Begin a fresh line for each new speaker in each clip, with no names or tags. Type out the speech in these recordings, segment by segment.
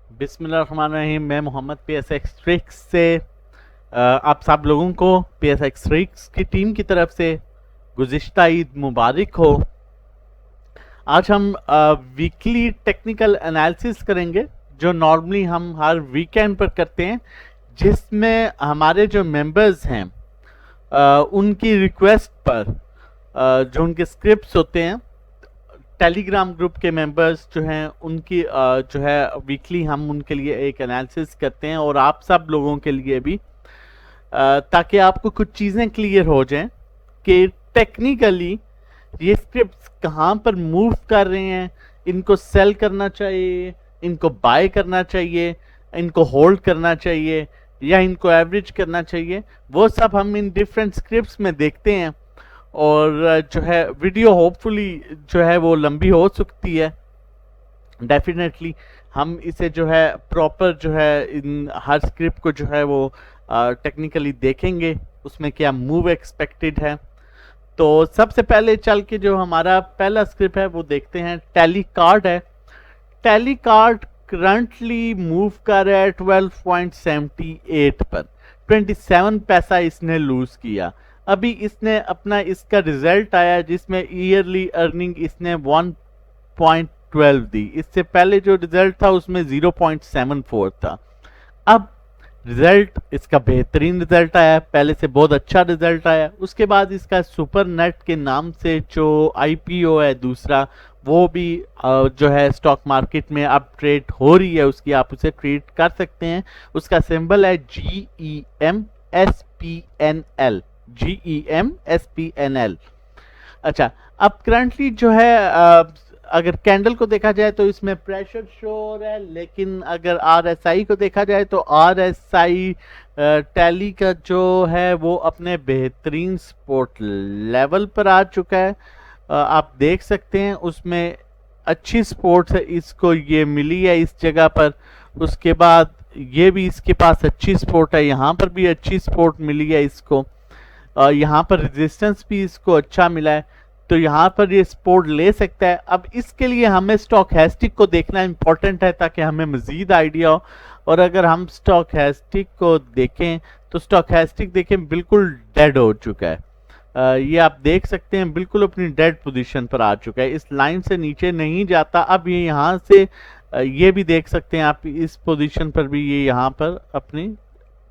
बिस्मिल्लाहिर्रहमानिर्रहीम। मैं Mohammad PSX tricks से आप सब लोगों को PSX ट्रिक्स की टीम की तरफ से गुज़िश्ता ईद मुबारक हो। आज हम वीकली टेक्निकल एनालिसिस करेंगे जो नॉर्मली हम हर वीकेंड पर करते हैं, जिसमें हमारे जो मेंबर्स हैं उनकी रिक्वेस्ट पर जो उनके स्क्रिप्ट्स होते हैं, टेलीग्राम ग्रुप के मेंबर्स जो हैं उनकी जो है वीकली हम उनके लिए एक एनालिसिस करते हैं और आप सब लोगों के लिए भी, ताकि आपको कुछ चीज़ें क्लियर हो जाएं कि टेक्निकली ये स्क्रिप्ट्स कहाँ पर मूव कर रहे हैं, इनको सेल करना चाहिए, इनको बाय करना चाहिए, इनको होल्ड करना चाहिए या इनको एवरेज करना चाहिए। वो सब हम इन डिफरेंट स्क्रिप्ट्स में देखते हैं और जो है वीडियो होपफुली जो है वो लंबी हो सकती है। डेफिनेटली हम इसे जो है प्रॉपर जो है इन हर स्क्रिप्ट को जो है वो टेक्निकली देखेंगे, उसमें क्या मूव एक्सपेक्टेड है। तो सबसे पहले चल के जो हमारा पहला स्क्रिप्ट है वो देखते हैं। टैली कार्ड है। टैली कार्ड करंटली मूव कर रहा है 12.78 पर। 27 पैसा इसने लूज किया। अभी इसने अपना इसका रिजल्ट आया जिसमें ईयरली अर्निंग इसने 1.12 दी। इससे पहले जो रिजल्ट था उसमें 0.74 था। अब रिजल्ट इसका बेहतरीन रिजल्ट आया, पहले से बहुत अच्छा रिजल्ट आया। उसके बाद इसका सुपर नेट के नाम से जो IPO है दूसरा, वो भी जो है स्टॉक मार्केट में अब ट्रेड हो रही है, उसकी आप उसे ट्रेड कर सकते हैं। उसका सिंबल है GEMSPNL। GEMSPNL। अच्छा, अब करंटली जो है अगर कैंडल को देखा जाए तो इसमें प्रेशर शो हो रहा है, लेकिन अगर RSI को देखा जाए तो RSI टैली का जो है वो अपने बेहतरीन सपोर्ट लेवल पर आ चुका है। आप देख सकते हैं उसमें अच्छी सपोर्ट है, इसको ये मिली है इस जगह पर। उसके बाद ये भी इसके पास अच्छी सपोर्ट है, यहाँ पर भी अच्छी सपोर्ट मिली है इसको। यहाँ पर रेजिस्टेंस भी इसको अच्छा मिला है, तो यहाँ पर ये सपोर्ट ले सकता है। अब इसके लिए हमें स्टॉकैस्टिक को देखना इंपॉर्टेंट है ताकि हमें मजीद आइडिया हो। और अगर हम स्टॉकैस्टिक को देखें तो स्टॉकैस्टिक देखें बिल्कुल डेड हो चुका है। ये आप देख सकते हैं बिल्कुल अपनी डेड पोजीशन पर आ चुका है, इस लाइन से नीचे नहीं जाता। अब ये यहाँ से ये भी देख सकते हैं आप, इस पोजीशन पर भी ये यहाँ पर अपनी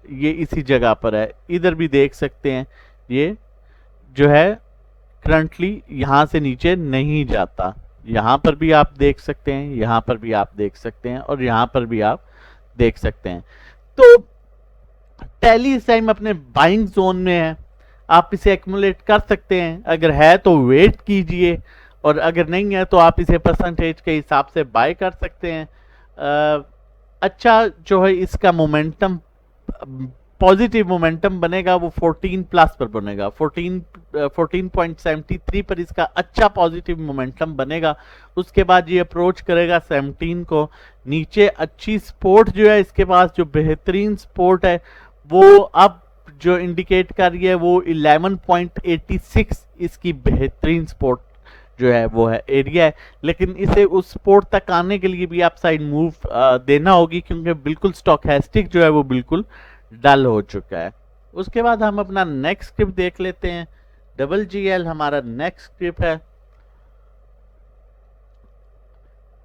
ये इसी जगह पर है। इधर भी देख सकते हैं ये जो है करंटली यहाँ से नीचे नहीं जाता। यहाँ पर भी आप देख सकते हैं, यहाँ पर भी आप देख सकते हैं और यहाँ पर भी आप देख सकते हैं। तो टैली इस टाइम अपने बाइंग जोन में है, आप इसे एक्यूमुलेट कर सकते हैं। अगर है तो वेट कीजिए और अगर नहीं है तो आप इसे परसेंटेज के हिसाब से बाय कर सकते हैं। अच्छा जो है इसका मोमेंटम, पॉजिटिव मोमेंटम बनेगा वो 14 प्लस पर बनेगा। 14.73 पर इसका अच्छा पॉजिटिव मोमेंटम बनेगा। उसके बाद ये अप्रोच करेगा 17 को। नीचे अच्छी सपोर्ट जो है इसके पास, जो बेहतरीन सपोर्ट है वो अब जो इंडिकेट कर रही है वो 11.86 इसकी बेहतरीन सपोर्ट जो है वो है एरिया है। लेकिन इसे उस सपोर्ट तक आने के लिए भी आप साइड मूव देना होगी, क्योंकि बिल्कुल स्टॉकैस्टिक जो है वो बिल्कुल डल हो चुका है। उसके बाद हम अपना नेक्स्ट स्क्रिप्ट देख लेते हैं। GGL हमारा नेक्स्ट स्क्रिप्ट है।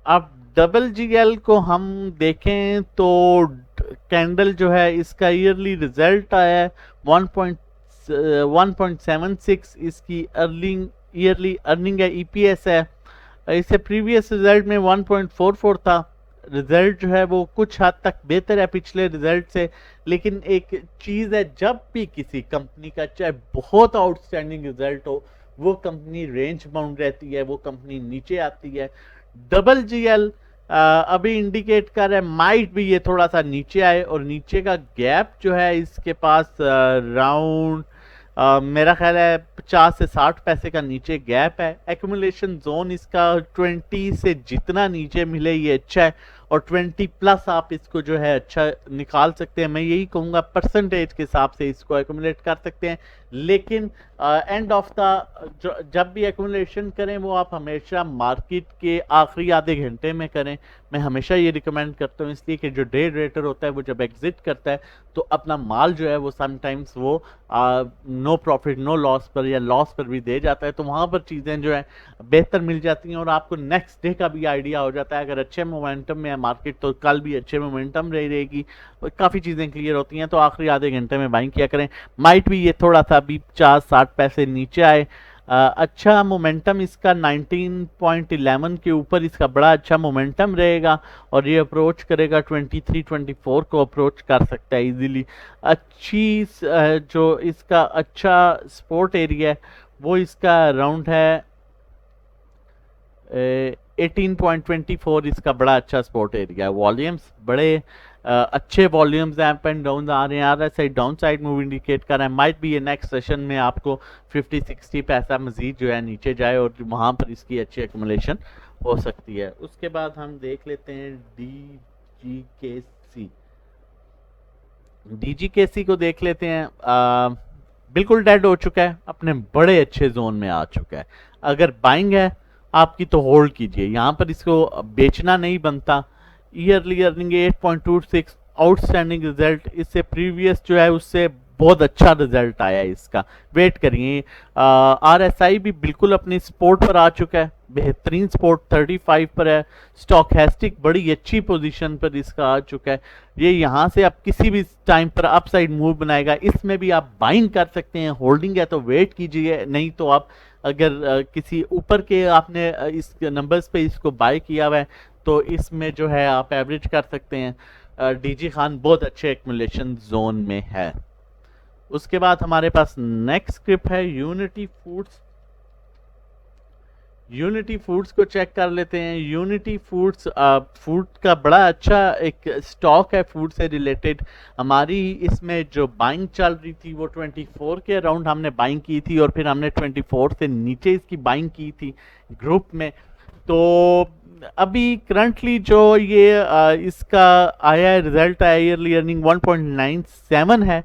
अब GGL को हम देखें तो कैंडल जो है इसका ईयरली रिजल्ट आया है 1.76 इसकी अर्निंग, ईयरली अर्निंग है, EPS है। इससे प्रीवियस रिजल्ट में 1.44 था। रिजल्ट जो है वो कुछ हद तक बेहतर है पिछले रिजल्ट से, लेकिन एक चीज़ है, जब भी किसी कंपनी का चाहे बहुत आउटस्टैंडिंग रिजल्ट हो, वो कंपनी रेंज बाउंड रहती है, वो कंपनी नीचे आती है। GGL अभी इंडिकेट कर रहा है माइट भी ये थोड़ा सा नीचे आए, और नीचे का गैप जो है इसके पास राउंड मेरा ख्याल है 50 से 60 पैसे का नीचे गैप है। एक्यूमुलेशन जोन इसका 20 से जितना नीचे मिले ये अच्छा है, और 20 प्लस आप इसको जो है अच्छा निकाल सकते हैं। मैं यही कहूँगा परसेंटेज के हिसाब से इसको एक्यूमुलेट कर सकते हैं, लेकिन एंड ऑफ द जब भी एक्यूमुलेशन करें वो आप हमेशा मार्केट के आखिरी आधे घंटे में करें। मैं हमेशा ये रिकमेंड करता हूँ, इसलिए कि जो डे ट्रेडर होता है वो जब एग्जिट करता है तो अपना माल जो है वो समटाइम्स वो नो प्रॉफिट नो लॉस पर या लॉस पर भी दे जाता है, तो वहाँ पर चीज़ें जो है बेहतर मिल जाती हैं और आपको नेक्स्ट डे का भी आइडिया हो जाता है। अगर अच्छे मोमेंटम में है मार्केट तो कल भी अच्छे मोमेंटम रहेगी, काफ़ी चीज़ें क्लियर होती हैं। तो आखिरी आधे घंटे में बाइंग किया करें। माइट भी ये थोड़ा सा अभी 50-60 पैसे नीचे आए। अच्छा मोमेंटम इसका 19.11 के ऊपर इसका बड़ा अच्छा मोमेंटम रहेगा और ये अप्रोच करेगा 23-24 को अप्रोच कर सकता है इजीली। अच्छी जो इसका अच्छा सपोर्ट एरिया है वो इसका अराउंड है 18.24, इसका बड़ा अच्छा सपोर्ट एरिया है। वॉल्यूम्स बड़े अच्छे वॉल्यूम्स अप एंड डाउन आ रहे हैं। RSI down side move indicate कर रहा है। माइट भी ये नेक्स्ट सेशन में आपको 50-60 पैसा मजीद जो है नीचे जाए और वहाँ पर इसकी अच्छी एक्यूमुलेशन हो सकती है। उसके बाद हम देख लेते हैं DGKC को देख लेते हैं। बिल्कुल डेड हो चुका है, अपने बड़े अच्छे जोन में आ चुका है। अगर बाइंग है आपकी तो होल्ड कीजिए, यहाँ पर इसको बेचना नहीं बनता। ईयरली अर्निंग 8.26 आउटस्टैंडिंग रिजल्ट, इससे प्रीवियस जो है उससे बहुत अच्छा रिजल्ट आया है इसका, वेट करिए। RSI भी बिल्कुल अपनी सपोर्ट पर आ चुका है, बेहतरीन सपोर्ट 35 पर है। स्टॉकैस्टिक बड़ी अच्छी पोजीशन पर इसका आ चुका है। ये यहाँ से आप किसी भी टाइम पर अपसाइड मूव बनाएगा, इसमें भी आप बाइंग कर सकते हैं। होल्डिंग है तो वेट कीजिए, नहीं तो आप अगर किसी ऊपर के आपने इस नंबर्स पे इसको बाय किया हुआ है तो इसमें जो है आप एवरेज कर सकते हैं। डीजी खान बहुत अच्छे एक्यूमुलेशन जोन में है। उसके बाद हमारे पास नेक्स्ट स्क्रिप्ट है यूनिटी फूड्स। यूनिटी फूड्स को चेक कर लेते हैं। यूनिटी फूड्स फूड का बड़ा अच्छा एक स्टॉक है फूड से रिलेटेड। हमारी इसमें जो बाइंग चल रही थी वो 24 के अराउंड हमने बाइंग की थी और फिर हमने 24 से नीचे इसकी बाइंग की थी ग्रुप में। तो अभी करंटली जो ये इसका आया रिजल्ट आया ईयरली अर्निंग 1.97 है।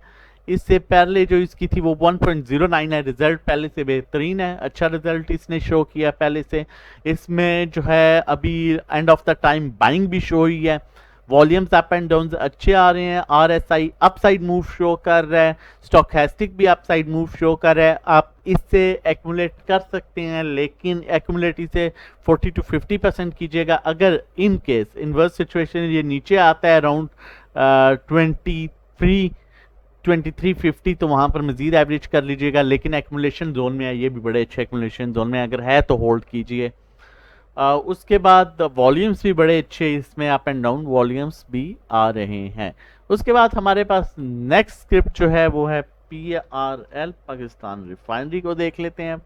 इससे पहले जो इसकी थी वो 1.09 है। रिजल्ट पहले से बेहतरीन है, अच्छा रिजल्ट इसने शो किया पहले से। इसमें जो है अभी end of the time buying भी शो हुई है। वॉल्यूम्स अप एंड डाउन अच्छे आ रहे हैं। RSI अपसाइड मूव शो कर रहा है, स्टॉकैस्टिक भी अपसाइड मूव शो कर रहा है। आप इससे एक्यूमुलेट कर सकते हैं, लेकिन एक्यूमुलेट इसे 40 to 50% कीजिएगा। अगर इन केस इनवर्स सिचुएशन ये नीचे आता है अराउंड 2350 तो वहाँ पर मजीद एवरेज कर लीजिएगा, लेकिन एक्यूमुलेशन जोन में है, ये भी बड़े अच्छे एक्यूमुलेशन जोन में अगर है तो होल्ड कीजिए। उसके बाद वॉल्यूम्स भी बड़े अच्छे इसमें अप एंड डाउन वॉल्यूम्स भी आ रहे हैं। उसके बाद हमारे पास नेक्स्ट स्क्रिप्ट जो है वो है PRL पाकिस्तान रिफाइनरी को देख लेते हैं।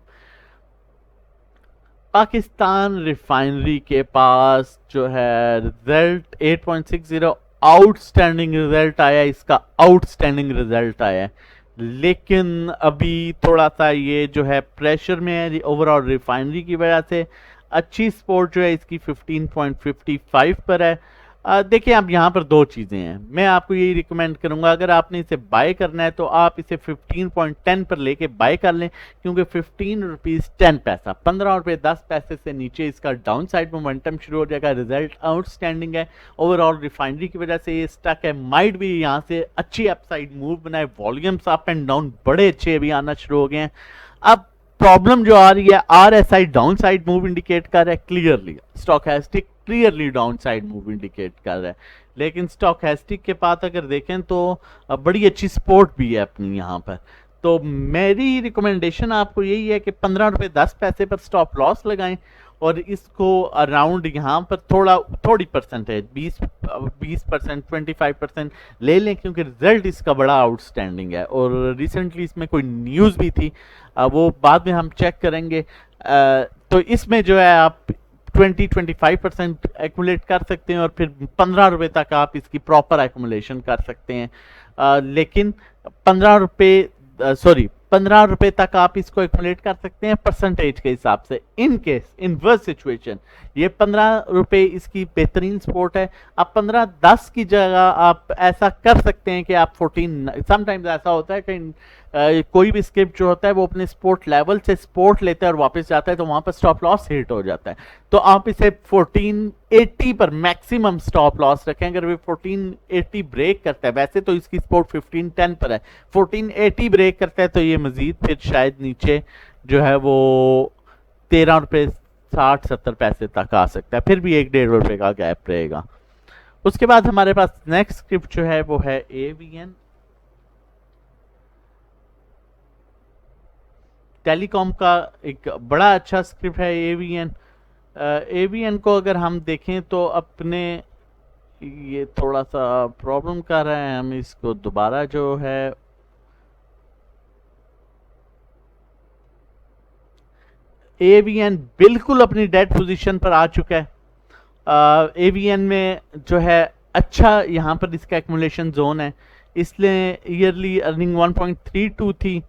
पाकिस्तान रिफाइनरी के पास जो है रिजल्ट 8.60 आउटस्टैंडिंग रिजल्ट आया, इसका आउटस्टैंडिंग रिजल्ट आया है, लेकिन अभी थोड़ा सा ये जो है प्रेशर में है ओवरऑल रिफाइनरी की वजह से। अच्छी सपोर्ट जो है इसकी 15.55 पर है। देखिए अब यहाँ पर दो चीज़ें हैं, मैं आपको यही रिकमेंड करूँगा अगर आपने इसे बाय करना है तो आप इसे 15.10 पर लेके बाय कर लें, क्योंकि 15 रुपीज़ 10 पैसा 15 रुपये 10 पैसे से नीचे इसका डाउन साइड मोमेंटम शुरू हो जाएगा। रिजल्ट आउटस्टैंडिंग है, ओवरऑल रिफाइनरी की वजह से ये स्टक है। माइट भी यहाँ से अच्छी अपसाइड मूव बनाए, वॉल्यूम्स अप एंड डाउन बड़े अच्छे भी आना शुरू हो गए हैं। अब प्रॉब्लम जो आ रही है RSI down side move indicate कर रहा है clearly, stochastic clearly down side move indicate कर रहा है, लेकिन स्टॉकैस्टिक के पास अगर देखें तो बड़ी अच्छी सपोर्ट भी है अपनी यहाँ पर। तो मेरी रिकमेंडेशन आपको यही है कि 15 रुपये 10 पैसे पर स्टॉप लॉस लगाएं और इसको अराउंड यहाँ पर थोड़ी परसेंटेज 20% 25% ले लें, क्योंकि रिजल्ट इसका बड़ा आउटस्टैंडिंग है और रिसेंटली इसमें कोई न्यूज़ भी थी, वो बाद में हम चेक करेंगे। तो इसमें जो है आप 20-25% एक्यूमुलेट कर सकते हैं और फिर 15 रुपये तक आप इसकी प्रॉपर एक्यूमुलेशन कर सकते हैं। लेकिन 15 रुपये ₹15 तक आप इसको एक्यूमुलेट कर सकते हैं परसेंटेज के हिसाब से। इन केस इनवर्स सिचुएशन ये ₹15 इसकी बेहतरीन सपोर्ट है। अब 15-10 की जगह आप ऐसा कर सकते हैं कि आप 14, समटाइम्स ऐसा होता है कि कोई भी स्क्रिप्ट जो होता है वो अपने सपोर्ट लेवल से सपोर्ट लेता है और वापस जाता है, तो वहां पर स्टॉप लॉस हिट हो जाता है। तो आप इसे 1480 पर मैक्सिमम स्टॉप लॉस रखें। अगर वो 1480 ब्रेक करता है, वैसे तो इसकी सपोर्ट 1510 पर है, 1480 ब्रेक करता है तो ये मजीद फिर शायद नीचे जो है वो ₹13.60-70 तक आ सकता है, फिर भी ₹1-1.5 का गैप रहेगा। उसके बाद हमारे पास नेक्स्ट स्क्रिप्ट जो है वो है एवीएन। टेलीकॉम का एक बड़ा अच्छा स्क्रिप्ट है एवीएन। एवीएन को अगर हम देखें तो अपने ये थोड़ा सा प्रॉब्लम कर रहा है, हम इसको दोबारा जो है एवीएन बिल्कुल अपनी डेड पोजीशन पर आ चुका है। एवीएन में जो है अच्छा यहाँ पर इसका एक्यूमुलेशन जोन है, इसलिए ईयरली अर्निंग 1.32 थी।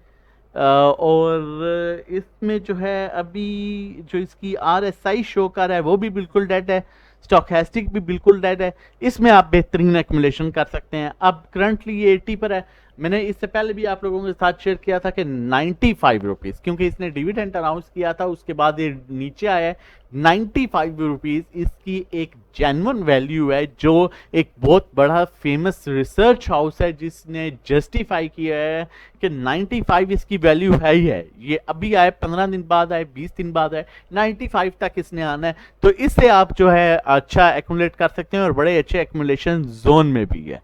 और इसमें जो है अभी जो इसकी RSI शो कर रहा है वो भी बिल्कुल डेड है, स्टॉकेस्टिक भी बिल्कुल डेड है। इसमें आप बेहतरीन एक्यूमुलेशन कर सकते हैं। अब करंटली ये 80 पर है। मैंने इससे पहले भी आप लोगों के साथ शेयर किया था कि ₹95, क्योंकि इसने डिविडेंड अनाउंस किया था, उसके बाद ये नीचे आया है। ₹95 इसकी एक जेन्युइन वैल्यू है, जो एक बहुत बड़ा फेमस रिसर्च हाउस है जिसने जस्टिफाई किया है कि 95 इसकी वैल्यू है ही है। ये अभी आए, 15 दिन बाद आए, 20 दिन बाद आए, 95 तक इसने आना है। तो इससे आप जो है अच्छा एक्यूमुलेट कर सकते हैं और बड़े अच्छे एक्यूमुलेशन जोन में भी है।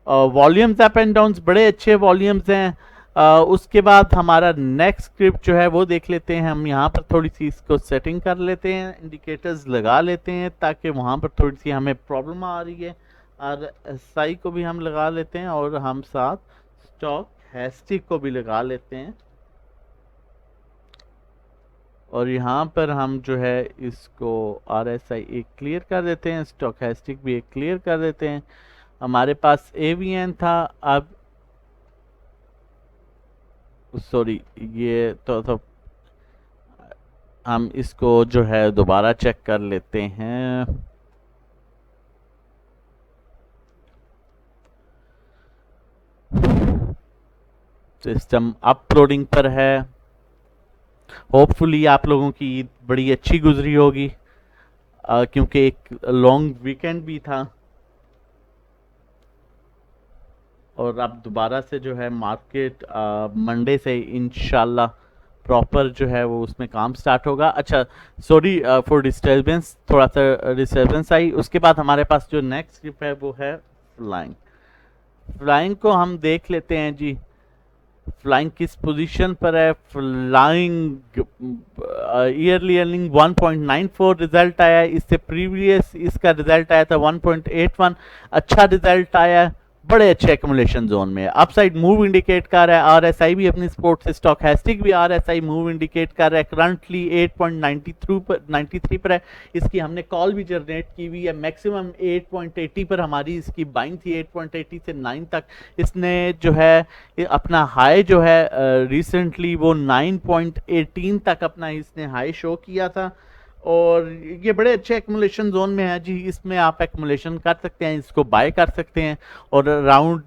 वॉल्यूम्स अप एंड डाउन्स बड़े अच्छे वॉल्यूम्स हैं। उसके बाद हमारा नेक्स्ट स्क्रिप्ट जो है वो देख लेते हैं। हम यहाँ पर थोड़ी सी इसको सेटिंग कर लेते हैं, इंडिकेटर्स लगा लेते हैं ताकि वहाँ पर थोड़ी सी हमें प्रॉब्लम आ रही है। और SI को भी हम लगा लेते हैं और हम साथ स्टॉकेस्टिक को भी लगा लेते हैं। और यहाँ पर हम जो है इसको RSI एक क्लियर कर देते हैं, स्टॉकेस्टिक भी एक क्लियर कर देते हैं। हमारे पास एवीएन था, अब सॉरी ये तो हम इसको जो है दोबारा चेक कर लेते हैं। सिस्टम अपलोडिंग पर है। होपफुली आप लोगों की ईद बड़ी अच्छी गुजरी होगी, क्योंकि एक लॉन्ग वीकेंड भी था। और अब दोबारा से जो है मार्केट मंडे से इंशाल्लाह प्रॉपर जो है वो उसमें काम स्टार्ट होगा। अच्छा सॉरी फॉर डिस्टर्बेंस, थोड़ा सा डिस्टर्बेंस आई। उसके बाद हमारे पास जो नेक्स्ट स्क्रिप्ट है वो है फ्लाइंग। फ्लाइंग को हम देख लेते हैं जी, फ्लाइंग किस पोजीशन पर है। फ्लाइंग ईयरली अर्निंग 1.94 रिजल्ट आया है। इससे प्रीवियस इसका रिजल्ट आया था 1.81, अच्छा रिजल्ट आया है, बड़े अच्छे एक्यूमुलेशन जोन में है। अपसाइड मूव इंडिकेट कर रहा है, RSI भी अपनी सपोर्ट से, स्टॉकेस्टिक भी RSI मूव इंडिकेट कर रहा है। करंटली 8.93 पर है। इसकी हमने कॉल भी जनरेट की हुई है। मैक्सिमम 8.80 पर हमारी इसकी बाइंग थी, 8.80 से 9 तक। इसने जो है अपना हाई जो है रिसेंटली वो 9.18 तक अपना इसने हाई शो किया था। और ये बड़े अच्छे एक्यूमुलेशन जोन में है जी, इसमें आप एक्यूमुलेशन कर सकते हैं, इसको बाय कर सकते हैं। और अराउंड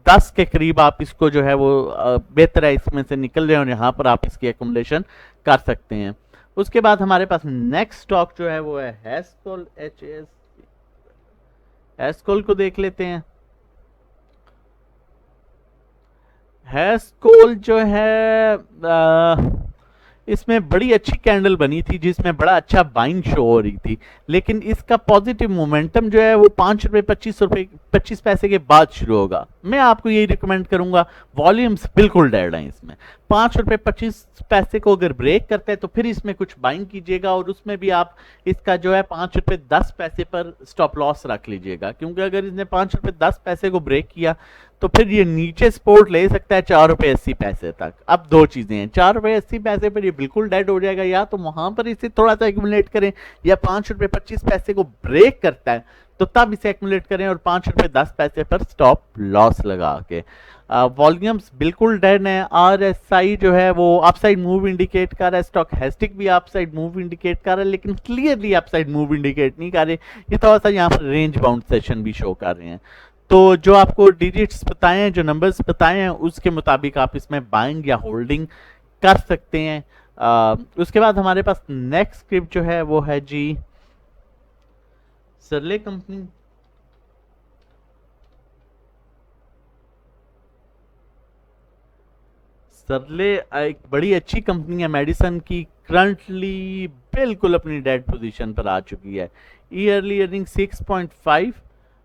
10 के करीब आप इसको जो है वो बेहतर है इसमें से निकल रहे हैं और यहाँ पर आप इसकी एक्यूमुलेशन कर सकते हैं। उसके बाद हमारे पास नेक्स्ट स्टॉक जो है वो है हैस्कोल। हैस्कोल को देख लेते हैं। हैस्कोल जो है इसमें बड़ी अच्छी कैंडल बनी थी जिसमें बड़ा अच्छा बाइंग शो हो रही थी, लेकिन इसका पॉजिटिव मोमेंटम जो है वो ₹5.25 के बाद शुरू होगा। मैं आपको यही रिकमेंड करूंगा, वॉल्यूम्स बिल्कुल डेड हैं इसमें। ₹5.25 को अगर ब्रेक करता है तो फिर इसमें कुछ बाइंग कीजिएगा और उसमें भी आप इसका जो है ₹5.10 पर स्टॉप लॉस रख लीजिएगा, क्योंकि अगर इसने ₹5.10 को ब्रेक किया तो फिर ये नीचे सपोर्ट ले सकता है ₹4.80 तक। अब दो चीजें हैं, ₹4.80 पर ये बिल्कुल डेड हो जाएगा, या तो वहां पर इसे थोड़ा सा एक्यूमुलेट करें, या ₹5.25 को ब्रेक करता है तो तब इसे एक्यूमुलेट करें और ₹5.10 पर स्टॉप लॉस लगा के। वॉल्यूम्स बिल्कुल डन है। RSI जो है वो अपसाइड मूव इंडिकेट कर रहा है, स्टोचैस्टिक भी अपसाइड मूव इंडिकेट कर रहा है, लेकिन क्लियरली अपसाइड मूव इंडिकेट नहीं कर रहे। ये थोड़ा सा यहाँ पर रेंज बाउंड सेशन भी शो कर रहे हैं। तो जो आपको डिजिट्स बताए हैं, जो नंबर्स बताए हैं, उसके मुताबिक आप इसमें बाइंग या होल्डिंग कर सकते हैं। उसके बाद हमारे पास नेक्स्ट स्क्रिप्ट जो है वो है जी सरले कंपनी। सरले एक बड़ी अच्छी कंपनी है मेडिसन की, करंटली बिल्कुल अपनी डेड पोजीशन पर आ चुकी है। ईयरली अर्निंग 6.5,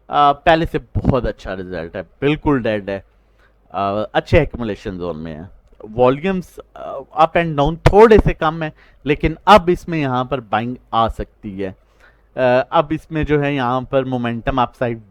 पहले से बहुत अच्छा रिजल्ट है, बिल्कुल डेड है, अच्छे एक्यूमुलेशन जोन में है। वॉल्यूम्स अप एंड डाउन थोड़े से कम है, लेकिन अब इसमें यहाँ पर बाइंग आ सकती है। अब इसमें जो है यहाँ पर मोमेंटम अपसाइड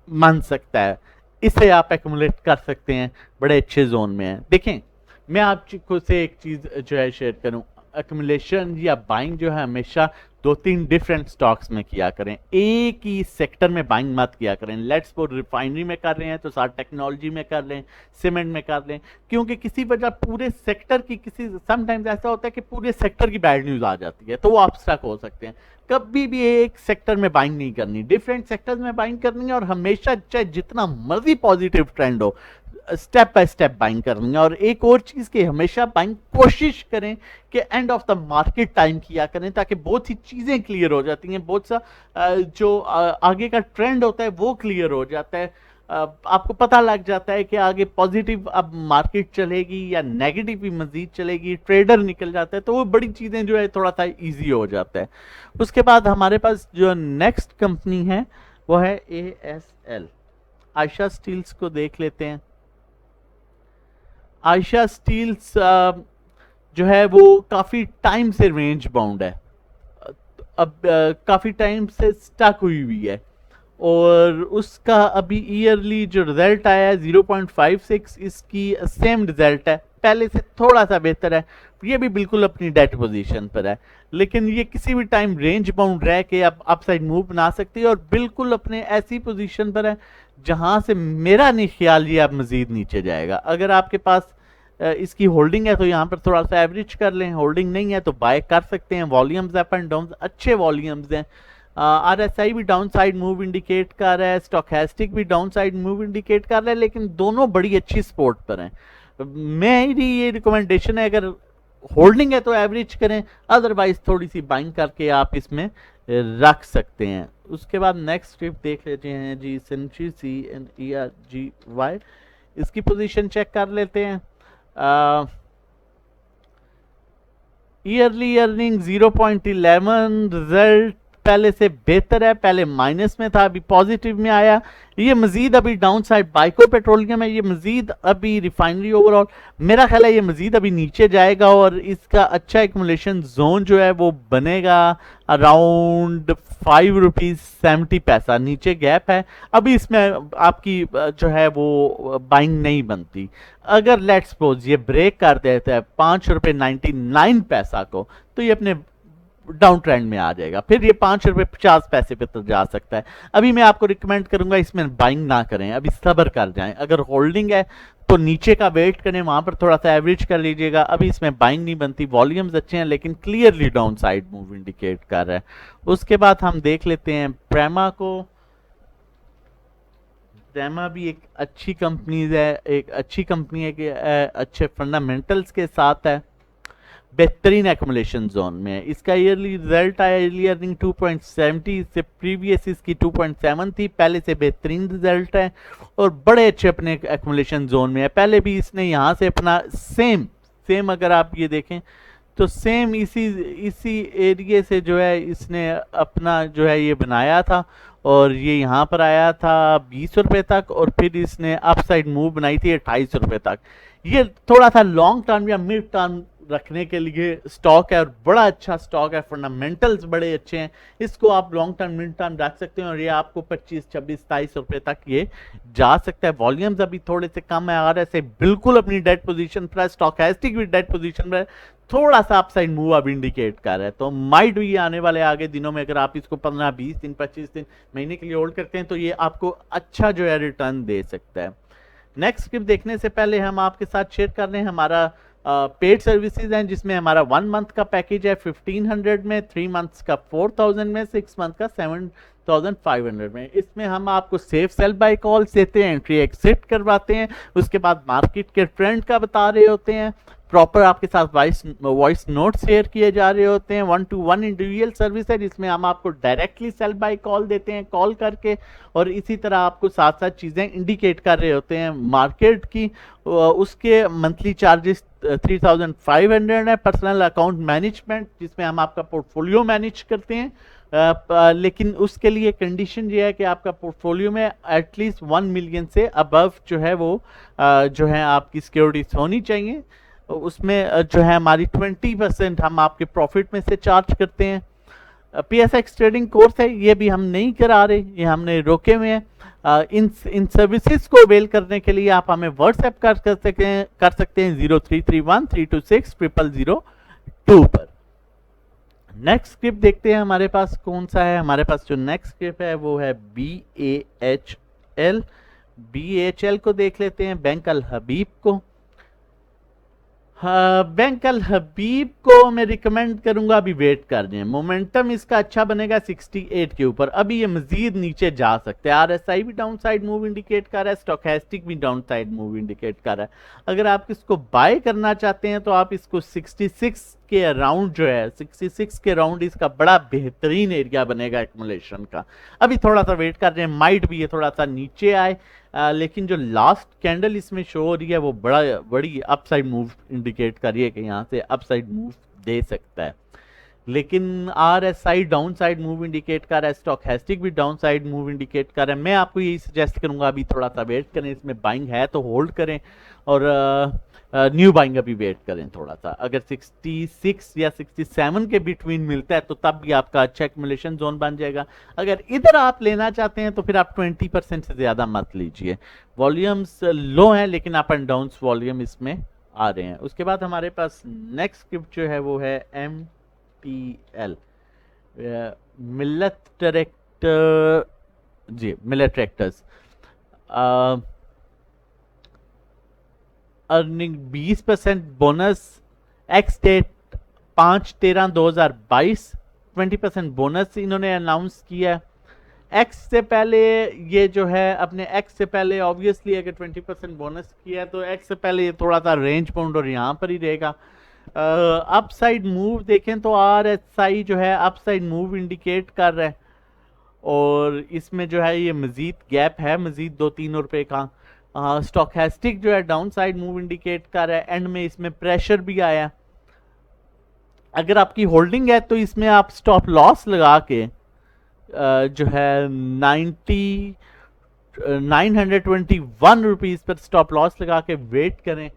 मान सकता है, इसे आप एक्यूमुलेट कर सकते हैं, बड़े अच्छे जोन में है। देखें, मैं आपको से एक चीज जो है शेयर करूं, एक्यूमुलेशन या बाइंग जो है हमेशा 2-3 डिफरेंट स्टॉक्स में किया करें, एक ही सेक्टर में बाइंग मत किया करें। लेट्स सपोज रिफाइनरी में कर रहे हैं तो साथ टेक्नोलॉजी में कर लें, सीमेंट में कर लें, क्योंकि किसी वजह पूरे सेक्टर की किसी समटाइम्स ऐसा होता है कि पूरे सेक्टर की बैड न्यूज आ जाती है, तो वो आप स्टक हो सकते हैं। कभी भी एक सेक्टर में बाइंग नहीं करनी, डिफरेंट सेक्टर्स में बाइंग करनी है, और हमेशा चाहे जितना मर्जी पॉजिटिव ट्रेंड हो, स्टेप बाय स्टेप बाइंग करनी है। और एक और चीज के हमेशा बाइंग कोशिश करें कि end of the market time किया करें, ताकि बहुत सी चीजें क्लियर हो जाती हैं, बहुत सा जो आगे का ट्रेंड होता है वो क्लियर हो जाता है। आपको पता लग जाता है कि आगे पॉजिटिव अब मार्केट चलेगी या नेगेटिव भी मजीद चलेगी, ट्रेडर निकल जाता है, तो वो बड़ी चीजें जो है थोड़ा सा इजी हो जाता है। उसके बाद हमारे पास जो नेक्स्ट कंपनी है वो है ASL, आयशा स्टील्स को देख लेते हैं। आयशा स्टील्स जो है वो काफी टाइम से रेंज बाउंड है, अब काफी टाइम से स्टक हुई है, और उसका अभी ईयरली जो रिजल्ट आया है 0.56, इसकी सेम रिजल्ट है, पहले से थोड़ा सा बेहतर है। ये भी बिल्कुल अपनी डेट पोजीशन पर है, लेकिन ये किसी भी टाइम रेंज बाउंड रह के अब अपसाइड मूव बना सकती है, और बिल्कुल अपने ऐसी पोजीशन पर है जहां से मेरा नहीं ख्याल ये अब मजीद नीचे जाएगा। अगर आपके पास इसकी होल्डिंग है तो यहाँ पर थोड़ा सा एवरेज कर लें, होल्डिंग नहीं है तो बाय कर सकते हैं। वॉल्यूम्स अप एंड डाउन अच्छे वॉल्यूम्स हैं। RSI भी डाउन साइड मूव इंडिकेट कर रहा है, स्टोचैस्टिक भी डाउन साइड मूव इंडिकेट कर रहा है, लेकिन दोनों बड़ी अच्छी सपोर्ट पर हैं। मेरी ये रिकमेंडेशन है, अगर होल्डिंग है तो एवरेज करें, अदरवाइज थोड़ी सी बाइंग करके आप इसमें रख सकते हैं। उसके बाद नेक्स्ट स्ट्रिप देख लेते हैं जी, सेंचुरी CNERGY, इसकी पोजीशन चेक कर लेते हैं। ईयरली अर्निंग 0.11, रिजल्ट पहले से बेहतर है, पहले माइनस में था अभी पॉजिटिव में आया। ये मजीद अभी डाउन साइड बाइको पेट्रोलियम है, ये मजीद अभी रिफाइनरी ओवरऑल मेरा ख्याल है ये मजीद अभी नीचे जाएगा, और इसका अच्छा एक्यूमुलेशन जोन जो है वो बनेगा अराउंड ₹5.70 नीचे गैप है। अभी इसमें आपकी जो है वो बाइंग नहीं बनती। अगर लेट्स सपोज ये ब्रेक कर देता है ₹5.99 को, तो ये अपने डाउन ट्रेंड में आ जाएगा, फिर ये ₹5.50 पे तो जा सकता है। अभी मैं आपको रिकमेंड करूंगा इसमें बाइंग ना करें, अभी सब्र कर जाएं। अगर होल्डिंग है तो नीचे का वेट करें, वहां पर थोड़ा सा एवरेज कर लीजिएगा। अभी इसमें बाइंग नहीं बनती, वॉल्यूम्स अच्छे हैं, लेकिन clearly down side move indicate कर रहा है। उसके बाद हम देख लेते हैं प्रेमा को। प्रेमा भी एक अच्छी कंपनी है, एक अच्छी कंपनी है कि अच्छे फंडामेंटल्स के साथ है, बेहतरीन एक्यूमुलेशन जोन में है। इसका ईयरली रिजल्ट आया, ईयरली अर्निंग 2.70, इससे प्रीवियस इसकी 2.7 थी, पहले से बेहतरीन रिजल्ट है, और बड़े अच्छे अपने एक्यूमुलेशन जोन में है। पहले भी इसने यहाँ से अपना सेम अगर आप ये देखें तो सेम इसी एरिया से जो है इसने अपना जो है ये बनाया था, और ये यहाँ पर आया था ₹20 तक, और फिर इसने अपसाइड मूव बनाई थी ₹28 तक। ये थोड़ा सा लॉन्ग टर्म या मिड टर्म रखने के लिए स्टॉक है, और बड़ा अच्छा स्टॉक है, फंडामेंटल्स बड़े अच्छे हैं, इसको आप लॉन्ग टर्म मिड टर्म रख सकते हैं, और ये आपको 25, 26, ₹27 तक ये जा सकता है। वॉल्यूम्स अभी थोड़े से कम है, RSI बिल्कुल अपनी डेड पोजीशन पर है, स्टोचैस्टिक भी डेड पोजीशन पर है, थोड़ा सा अपसाइड मूव अब इंडिकेट कर रहा है। तो माइट भी आने वाले आगे दिनों में अगर आप इसको 15, 20 दिन, 25 दिन, महीने के लिए होल्ड करते हैं तो ये आपको अच्छा जो है रिटर्न दे सकता है। नेक्स्ट स्क्रिप्ट देखने से पहले हम आपके साथ शेयर कर रहे हैं हमारा पेड सर्विसेज हैं, जिसमें हमारा 1 मंथ का पैकेज है 1500 में, 3 मंथ्स का 4000 में, 6 मंथ का 7500 में। इसमें हम आपको सेफ सेल बाय कॉल्स देते हैं, एंट्री एक्सिट करवाते हैं, उसके बाद मार्केट के ट्रेंड का बता रहे होते हैं, प्रॉपर आपके साथ वॉइस नोट शेयर किए जा रहे होते हैं। 1-to-1 इंडिविजुअल सर्विस है, जिसमें हम आपको डायरेक्टली सेल बाय कॉल देते हैं कॉल करके, और इसी तरह आपको साथ साथ चीज़ें इंडिकेट कर रहे होते हैं मार्केट की। उसके मंथली चार्जेस 3500 है। पर्सनल अकाउंट मैनेजमेंट, जिसमें हम आपका पोर्टफोलियो मैनेज करते हैं, लेकिन उसके लिए कंडीशन ये है कि आपका पोर्टफोलियो में एटलीस्ट 1 मिलियन से अबव जो है वो जो है आपकी सिक्योरिटीज होनी चाहिए। उसमें जो है हमारी 20% हम आपके प्रॉफिट में से चार्ज करते हैं। PSX ट्रेडिंग कोर्स है, ये भी हम नहीं करा रहे, ये हमने रोके हुए हैं। इन सर्विसेज को अवेल करने के लिए आप हमें व्हाट्सएप कर सकते हैं 0331326002 पर। नेक्स्ट स्क्रिप्ट देखते हैं हमारे पास कौन सा है। हमारे पास जो नेक्स्ट स्क्रिप्ट है वो है BAHL। BAHL को देख लेते हैं, बैंक अल हबीब को। बैंक अल हबीब को मैं रिकमेंड करूंगा अभी वेट कर दें। मोमेंटम इसका अच्छा बनेगा 68 के ऊपर, अभी ये मजीद नीचे जा सकते हैं। RSI भी डाउन साइड मूव इंडिकेट कर रहा है, स्टोचैस्टिक भी डाउन साइड मूव इंडिकेट कर रहा है। अगर आप इसको बाय करना चाहते हैं तो आप इसको 66 के अराउंड जो है 66 के अराउंड इसका बड़ा बेहतरीन एरिया बनेगा एक्युमुलेशन का। अभी थोड़ा सा वेट कर रहे हैं, माइट भी ये थोड़ा सा नीचे आए, लेकिन जो लास्ट कैंडल इसमें शो हो रही है वो बड़ी अपसाइड मूव इंडिकेट कर रही है कि यहाँ से अपसाइड मूव दे सकता है। लेकिन RSI down side move indicate कर रहा है, स्टोचैस्टिक भी डाउन साइड मूव इंडिकेट कर रहा है। मैं आपको यही सजेस्ट करूंगा अभी थोड़ा सा वेट करें, इसमें बाइंग है तो होल्ड करें, और न्यू बाइंग अभी वेट करें थोड़ा सा। अगर 66 या 67 के बिटवीन मिलता है तो तब भी आपका अच्छा एक्युमुलेशन जोन बन जाएगा। अगर इधर आप लेना चाहते हैं तो फिर आप 20% से ज़्यादा मत लीजिए। वॉल्यूम्स लो हैं लेकिन अप एंड डाउन वॉल्यूम इसमें आ रहे हैं। उसके बाद हमारे पास नेक्स्ट स्क्रिप्ट जो है वो है MTL, मिल्लत tractor ji, Millat tractors. Earning 20% bonus, ex date 5/13/2022, 20% bonus इन्होंने अनाउंस किया। एक्स से पहले ये जो है अपने एक्स से पहले ऑब्वियसली अगर 20% बोनस किया तो एक्स से पहले ये थोड़ा सा रेंज बाउंड और यहाँ पर ही रहेगा। अपसाइड मूव देखें तो RSI जो है अपसाइड मूव इंडिकेट कर रहा है, और इसमें जो है ये मजीद गैप है, मजीद 2-3 रुपए का। स्टोचैस्टिक जो है डाउन साइड मूव इंडिकेट कर रहा है, एंड में इसमें प्रेशर भी आया। अगर आपकी होल्डिंग है तो इसमें आप स्टॉप लॉस लगा के जो है 921 रुपीज़ पर स्टॉप लॉस लगा के वेट करें।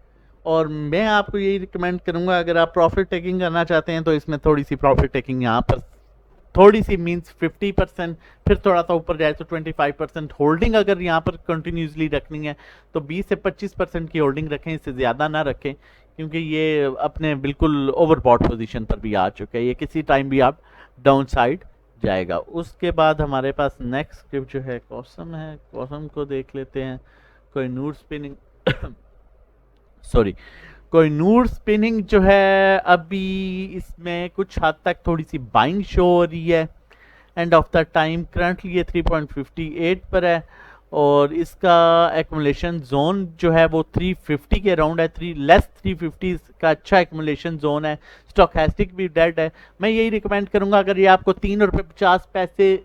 और मैं आपको यही रिकमेंड करूंगा अगर आप प्रॉफिट टेकिंग करना चाहते हैं तो इसमें थोड़ी सी प्रॉफिट टेकिंग यहाँ पर थोड़ी सी मींस 50%, फिर थोड़ा सा ऊपर जाए तो 25% होल्डिंग अगर यहाँ पर कंटिन्यूसली रखनी है तो 20 से 25% की होल्डिंग रखें, इससे ज़्यादा ना रखें, क्योंकि ये अपने बिल्कुल ओवरबॉट पोजीशन पर भी आ चुका है, ये किसी टाइम भी आप डाउन साइड जाएगा। उसके बाद हमारे पास नेक्स्ट स्क्रिप्ट जो है कॉसम है, कॉसम को देख लेते हैं। कोहिनूर स्पिनिंग कोहिनूर स्पिनिंग जो है अभी इसमें कुछ हद तक थोड़ी सी बाइंग शो हो रही है। End of the time currently ये 3.58 पर है, और इसका एक्युमुलेशन जोन जो है वो 350 के अराउंड है, 350 का अच्छा एक्युमुलेशन जोन है। स्टोचैस्टिक भी डेड है। मैं यही रिकमेंड करूंगा अगर ये आपको 3.50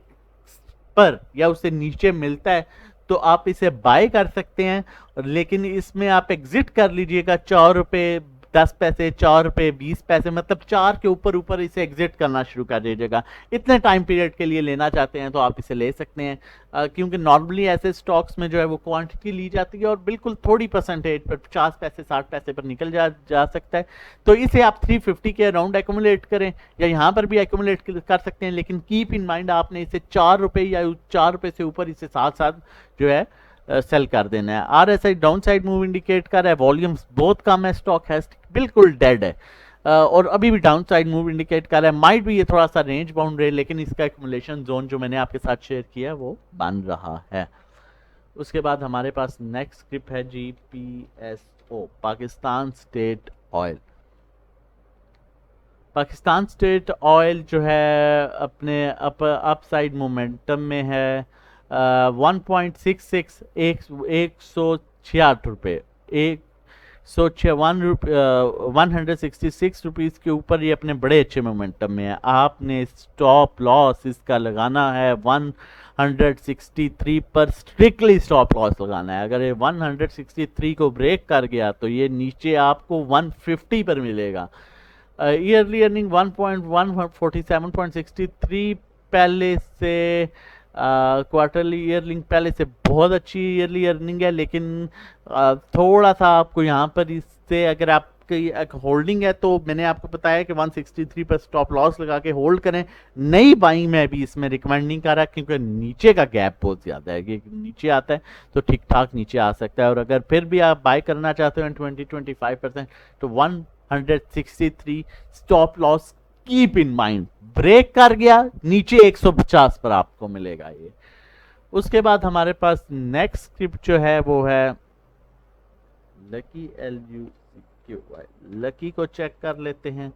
पर या उससे नीचे मिलता है तो आप इसे बाय कर सकते हैं, लेकिन इसमें आप एग्जिट कर लीजिएगा 4 रुपये 10 पैसे, 4 रुपये 20 पैसे, मतलब 4 के ऊपर इसे एग्जिट करना शुरू कर दीजिएगा। इतने टाइम पीरियड के लिए लेना चाहते हैं तो आप इसे ले सकते हैं, क्योंकि नॉर्मली ऐसे स्टॉक्स में जो है वो क्वांटिटी ली जाती है और बिल्कुल थोड़ी परसेंटेज पर 50 पैसे 60 पैसे पर निकल जा सकता है। तो इसे आप 350 के अराउंड एक्युमुलेट करें या यहाँ पर भी एक्युमुलेट कर सकते हैं, लेकिन कीप इन माइंड आपने इसे 4 रुपये या 4 रुपये से ऊपर इसे साथ साथ जो है सेल कर देना है। RSI down side move indicate कर रहा है, वॉल्यूम्स बहुत कम है, स्टोचैस्टिक बिल्कुल डेड है, और अभी भी डाउन साइड मूव इंडिकेट कर रहा है। माइट भी ये थोड़ा सा रेंज बाउंड रहे, लेकिन इसका एक्युमुलेशन जोन जो मैंने आपके साथ शेयर किया वो बन रहा है। उसके बाद हमारे पास नेक्स्ट स्क्रिप्ट है जी PSO, Pakistan state oil. Pakistan state oil जो है अपने अपसाइड मोमेंटम में है। 1.66 106 रुपये, 166 के ऊपर ये अपने बड़े अच्छे मोमेंटम में है। आपने स्टॉप लॉस इसका लगाना है 163 पर, स्ट्रिक्टली स्टॉप लॉस लगाना है। अगर ये 163 को ब्रेक कर गया तो ये नीचे आपको 150 पर मिलेगा। ईयरली अर्निंग 1.147.63 पहले से, क्वार्टरली ईयरलिंग पहले से बहुत अच्छी ईयरली अर्निंग है, लेकिन थोड़ा सा आपको यहाँ पर इससे, अगर आपकी एक होल्डिंग है तो मैंने आपको बताया कि 163 पर स्टॉप लॉस लगा के होल्ड करें। नई बाइंग में भी इसमें रिकमेंड नहीं कर रहा, क्योंकि नीचे का गैप बहुत ज़्यादा है। कि नीचे आता है तो ठीक ठाक नीचे आ सकता है, और अगर फिर भी आप बाय करना चाहते हो 20-25% तो 163 stop loss keep in mind. Break कर गया नीचे 150 पर आपको मिलेगा ये। उसके बाद हमारे पास नेक्स्ट स्क्रिप्ट जो है वो है लकी LUCQY। लकी को चेक कर लेते हैं।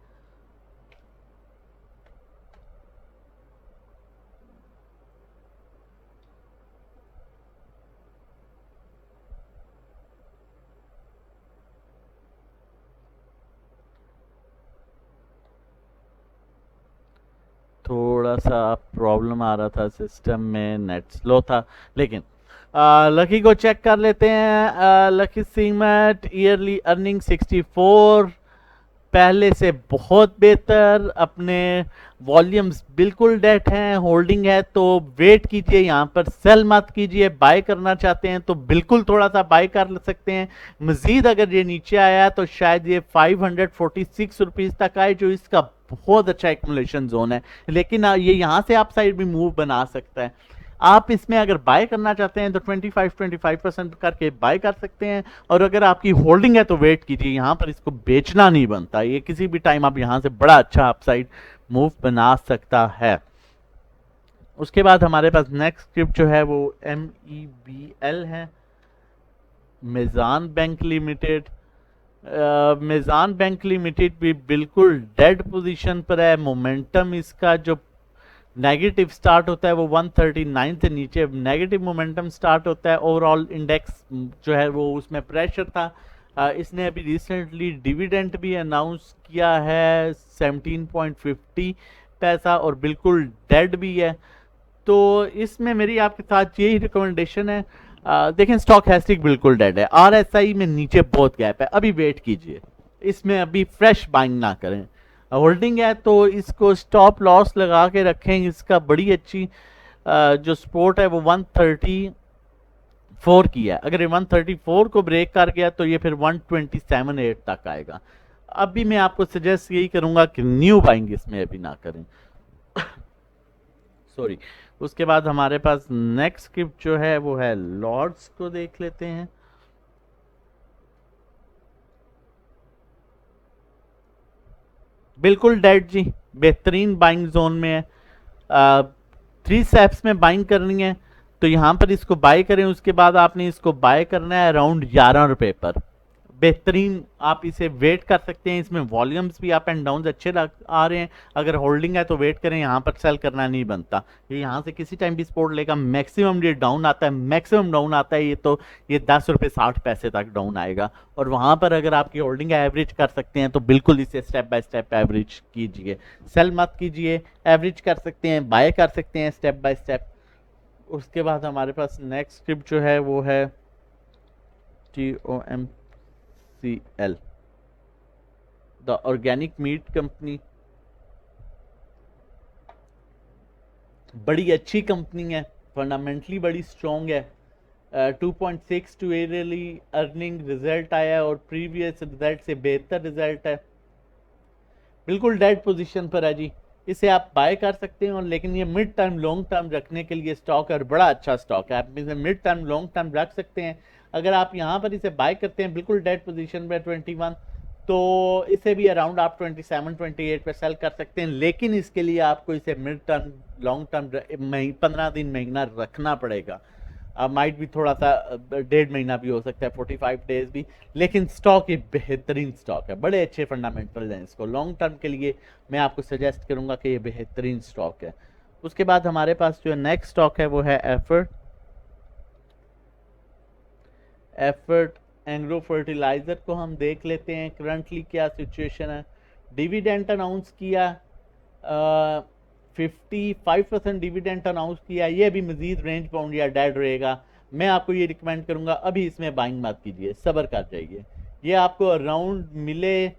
थोड़ा सा प्रॉब्लम आ रहा था सिस्टम में, नेट स्लो था, लेकिन लकी को चेक कर लेते हैं। लकी सीमेंट ईयरली अर्निंग 64, पहले से बहुत बेहतर। अपने वॉल्यूम्स बिल्कुल डेट हैं, होल्डिंग है तो वेट कीजिए, यहाँ पर सेल मत कीजिए। बाय करना चाहते हैं तो बिल्कुल थोड़ा सा बाय कर सकते हैं। मजीद अगर ये नीचे आया तो शायद ये 546 रुपीज़ तक आए, जो इसका बहुत अच्छा एक्मुलेशन जोन है। लेकिन ये यहाँ से आप साइड भी मूव बना सकता है। आप इसमें अगर बाय करना चाहते हैं तो 25% करके बाय कर सकते हैं, और अगर आपकी होल्डिंग है तो वेट कीजिए, यहाँ पर इसको बेचना नहीं बनता। ये किसी भी टाइम आप यहाँ से बड़ा अच्छा अपसाइड मूव बना सकता है। उसके बाद हमारे पास नेक्स्ट स्क्रिप्ट जो है वो MEBL है, मेज़ान बैंक लिमिटेड। मेज़ान बैंक लिमिटेड भी बिल्कुल डेड पोजीशन पर है। मोमेंटम इसका जो नेगेटिव स्टार्ट होता है वो 139 से नीचे नेगेटिव मोमेंटम स्टार्ट होता है। ओवरऑल इंडेक्स जो है वो उसमें प्रेशर था। इसने अभी रिसेंटली डिविडेंड भी अनाउंस किया है 17.50 पैसा, और बिल्कुल डेड भी है। तो इसमें मेरी आपके साथ यही रिकमेंडेशन है। देखें, स्टॉक हैस्टिक बिल्कुल डेड है। RSI में नीचे बहुत गैप है, अभी वेट कीजिए, इसमें अभी फ्रेश बाइंग ना करें। होल्डिंग है तो इसको स्टॉप लॉस लगा के रखें। इसका बड़ी अच्छी जो सपोर्ट है वो 134 की है। अगर ये 134 को ब्रेक कर गया तो ये फिर 127.8 तक आएगा। अभी मैं आपको सजेस्ट यही करूंगा कि न्यू बाइंग इसमें अभी ना करें। सॉरी। उसके बाद हमारे पास नेक्स्ट स्क्रिप्ट जो है वो है लॉर्ड्स को देख लेते हैं। बिल्कुल डेड जी, बेहतरीन बाइंग जोन में है। 3 स्टेप्स में बाइंग करनी है तो यहाँ पर इसको बाय करें। उसके बाद आपने इसको बाय करना है अराउंड 11 रुपये पर। बेहतरीन आप इसे वेट कर सकते हैं। इसमें वॉल्यूम्स भी अप एंड डाउन अच्छे आ रहे हैं। अगर होल्डिंग है तो वेट करें, यहाँ पर सेल करना नहीं बनता। ये यहाँ से किसी टाइम भी सपोर्ट लेगा। मैक्सिमम ये डाउन आता है, मैक्सिमम डाउन आता है ये तो ये 10 रुपये 60 पैसे तक डाउन आएगा। और वहाँ पर अगर आपकी होल्डिंग एवरेज कर सकते हैं तो बिल्कुल इसे स्टेप बाय स्टेप एवरेज कीजिए, सेल मत कीजिए। एवरेज कर सकते हैं, बाय कर सकते हैं स्टेप बाय स्टेप। उसके बाद हमारे पास नेक्स्ट स्क्रिप्ट जो है वो है TOMCL, the organic meat company. बड़ी अच्छी कंपनी है, फंडामेंटली बड़ी स्ट्रॉन्ग है। 2.62 ईयरली अर्निंग रिजल्ट आया है और प्रीवियस रिजल्ट से बेहतर रिजल्ट है। बिल्कुल डेड पोजीशन पर है जी, इसे आप बाय कर सकते हैं। और लेकिन ये मिड टर्म लॉन्ग टर्म रखने के लिए स्टॉक है और बड़ा अच्छा स्टॉक है। आप इसे मिड टर्म लॉन्ग टर्म रख सकते हैं। अगर आप यहाँ पर इसे बाय करते हैं बिल्कुल डेड पोजीशन पे 21, तो इसे भी अराउंड आप 27-28 पे सेल कर सकते हैं। लेकिन इसके लिए आपको इसे मिड टर्म लॉन्ग टर्म 15 दिन महीना रखना पड़ेगा। माइट भी थोड़ा सा 1.5 महीना भी हो सकता है, 45 डेज भी, लेकिन स्टॉक ये बेहतरीन स्टॉक है, बड़े अच्छे फंडामेंटल हैं इसको, लॉन्ग टर्म के लिए मैं आपको सजेस्ट करूंगा कि ये बेहतरीन स्टॉक है। उसके बाद हमारे पास जो नेक्स्ट स्टॉक है वो है एफर्ट। एफर्ट एग्रो फर्टिलाइजर को हम देख लेते हैं करंटली क्या सिचुएशन है। डिविडेंड अनाउंस किया, 55% डिविडेंड अनाउंस किया, ये भी मजीद रेंज बाउंड या डेड रहेगा। मैं आपको ये रिकमेंड करूंगा अभी इसमें बाइंग मत कीजिए, सब्र कर जाइए। ये आपको अराउंड मिले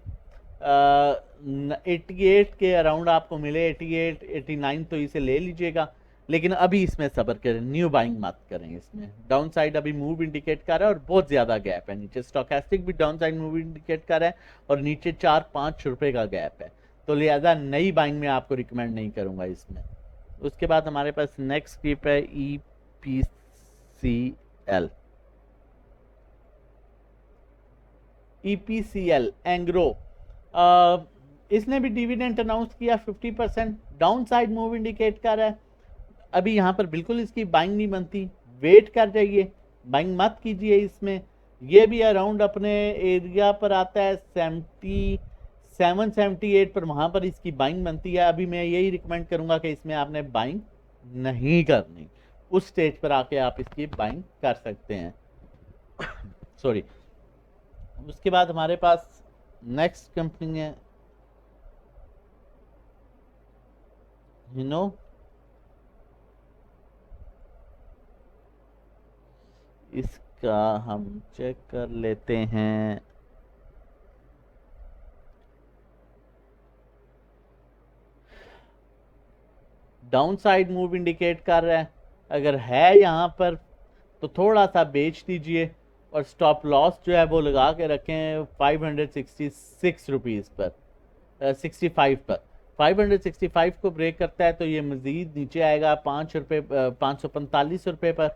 88 के अराउंड आपको मिले, 88 89 तो इसे ले लीजिएगा, लेकिन अभी इसमें सब्र करें, न्यू बाइंग मत करें। इसमें डाउन साइड अभी मूव इंडिकेट कर रहा है और बहुत ज्यादा गैप है नीचे, स्टोकेस्टिक भी डाउन साइड मूव इंडिकेट कर रहा है और नीचे 4-5 रुपए का गैप है, तो लिहाजा नई बाइंग में आपको रिकमेंड नहीं करूंगा इसमें। उसके बाद हमारे पास नेक्स्ट स्क्रिप है EPCL। EPCL एंग्रो, इसने भी डिविडेंड अनाउंस किया, 50% डाउन साइड मूव इंडिकेट कर रहा है। अभी यहाँ पर बिल्कुल इसकी बाइंग नहीं बनती, वेट कर जाइए, बाइंग मत कीजिए इसमें। ये भी अराउंड अपने एरिया पर आता है 77-78 पर, वहां पर इसकी बाइंग बनती है। अभी मैं यही रिकमेंड करूंगा कि इसमें आपने बाइंग नहीं करनी, उस स्टेज पर आके आप इसकी बाइंग कर सकते हैं। सॉरी। उसके बाद हमारे पास नेक्स्ट कंपनी है इसका हम चेक कर लेते हैं। डाउन साइड मूव इंडिकेट कर रहा है, अगर है यहाँ पर तो थोड़ा सा बेच दीजिए और स्टॉप लॉस जो है वो लगा के रखें 566 रुपीज़ पर, 65 पर। 565 को ब्रेक करता है तो ये मज़ीद नीचे आएगा 5 रुपये, 545 रुपये पर।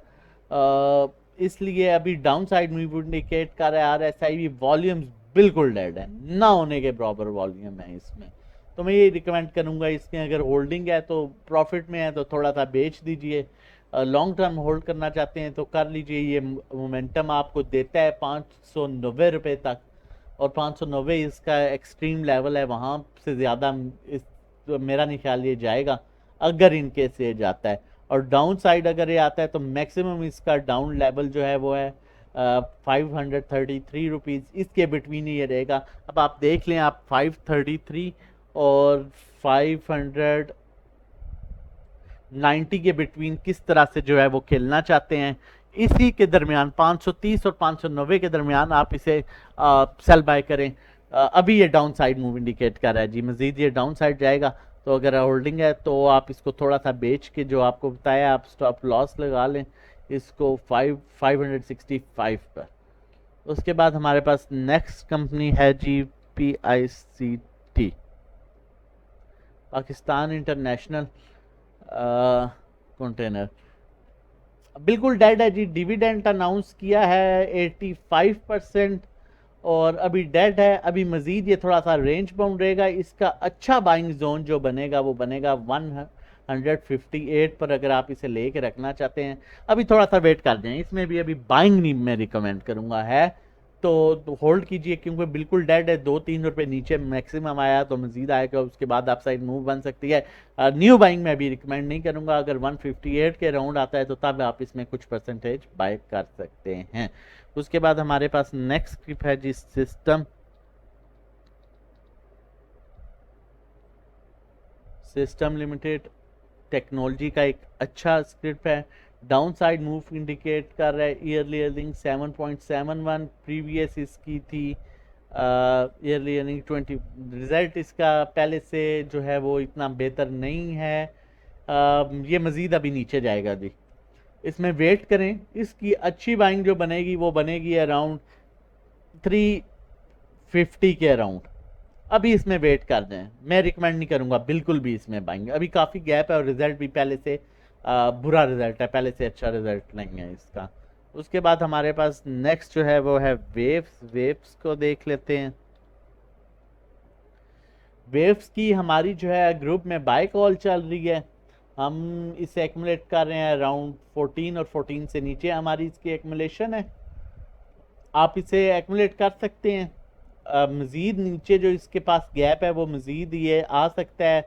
इसलिए अभी डाउन साइड मूव इंडिकेट कर रहा है। RSI वॉल्यूम्स बिल्कुल डेड है, ना होने के बराबर वॉल्यूम है इसमें, तो मैं ये रिकमेंड करूंगा इसमें अगर होल्डिंग है तो प्रॉफिट में है तो थोड़ा सा बेच दीजिए, लॉन्ग टर्म होल्ड करना चाहते हैं तो कर लीजिए। ये मोमेंटम आपको देता है 590 रुपये तक, और 590 इसका एक्सट्रीम लेवल है, वहाँ से ज़्यादा इस तो मेरा नहीं ख्याल ये जाएगा अगर इनके से जाता है। और डाउन साइड अगर ये आता है तो मैक्सिमम इसका डाउन लेवल जो है वो है 533 रुपीज़, इसके बिटवीन ही ये रहेगा। अब आप देख लें, आप 533 और 590 के बिटवीन किस तरह से जो है वो खेलना चाहते हैं। इसी के दरमियान 530 और 590 के दरमियान आप इसे सेल बाय करें। अभी ये डाउन साइड मूव इंडिकेट कर रहा है जी, मजीद ये डाउन साइड जाएगा तो अगर होल्डिंग है तो आप इसको थोड़ा सा बेच के, जो आपको बताया, आप स्टॉप लॉस लगा लें इसको 565 पर। उसके बाद हमारे पास नेक्स्ट कंपनी है जी PICT, पाकिस्तान इंटरनेशनल कंटेनर। बिल्कुल डेड है जी, डिविडेंड अनाउंस किया है 85% और अभी डेड है। अभी मजीद ये थोड़ा सा रेंज बाउंड रहेगा, इसका अच्छा बाइंग जोन जो बनेगा वो बनेगा 158 पर, अगर आप इसे लेके रखना चाहते हैं। अभी थोड़ा सा वेट कर दें, इसमें भी अभी बाइंग नहीं मैं रिकमेंड करूंगा, है तो होल्ड कीजिए क्योंकि बिल्कुल डेड है। 2-3 रुपए नीचे मैक्सिमम आया तो मजीद आएगा, उसके बाद आप साइड मूव बन सकती है। न्यू बाइंग में भी रिकमेंड नहीं करूंगा, अगर 158 के राउंड आता है तो तब आप इसमें कुछ परसेंटेज बाय कर सकते हैं। उसके बाद हमारे पास नेक्स्ट स्क्रिप्ट है जी सिस्टम लिमिटेड, टेक्नोलॉजी का एक अच्छा स्क्रिप्ट है। डाउन साइड मूव इंडिकेट कर रहा है, ईयरली अर्निंग 7.71 प्रीवियस इसकी थी, ईयरली अर्निंग 20। रिजल्ट इसका पहले से जो है वो इतना बेहतर नहीं है, ये मज़ीद अभी नीचे जाएगा जी, इसमें वेट करें। इसकी अच्छी बाइंग जो बनेगी वो बनेगी अराउंड 350 के अराउंड, अभी इसमें वेट कर दें, मैं रिकमेंड नहीं करूंगा बिल्कुल भी इसमें बाइंग। अभी काफ़ी गैप है और रिजल्ट भी पहले से बुरा रिजल्ट है, पहले से अच्छा रिजल्ट नहीं है इसका। उसके बाद हमारे पास नेक्स्ट जो है वो है वेव्स को देख लेते हैं। वेव्स की हमारी जो है ग्रुप में बाय कॉल चल रही है, हम इसे एक्यूमुलेट कर रहे हैं अराउंड 14 और 14 से नीचे हमारी इसकी एक्यूमुलेशन है। आप इसे एक्यूमुलेट कर सकते हैं। मज़ीद नीचे जो इसके पास गैप है वो मज़ीद ये आ सकता है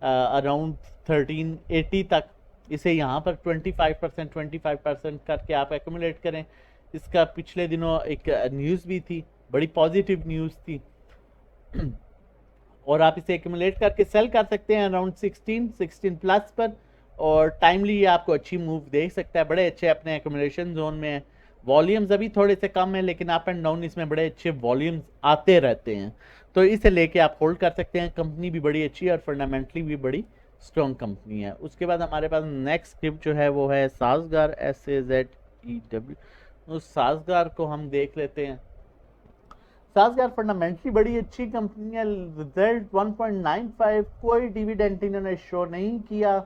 अराउंड 1380 तक। इसे यहाँ पर 25% करके आप एक्यूमुलेट करें। इसका पिछले दिनों एक न्यूज़ भी थी, बड़ी पॉजिटिव न्यूज़ थी और आप इसे एक्यूमुलेट करके सेल कर सकते हैं अराउंड 16 प्लस पर, और टाइमली ये आपको अच्छी मूव दे सकता है। बड़े अच्छे अपने एक्यूमुलेशन जोन में है। वॉल्यूम्स अभी थोड़े से कम है लेकिन अप एंड डाउन इसमें बड़े अच्छे वॉल्यूम्स आते रहते हैं, तो इसे लेके आप होल्ड कर सकते हैं। कंपनी भी बड़ी अच्छी है और फंडामेंटली भी बड़ी स्ट्रॉन्ग कंपनी है। उसके बाद हमारे पास नेक्स्ट स्क्रिप्ट जो है वो है साजगार, SAZEW। उस साजगार को हम देख लेते हैं। साजगार फंडामेंटली बड़ी अच्छी कंपनी है। रिजल्ट 1.95, कोई डिविडेंड इन्होंने शो नहीं किया।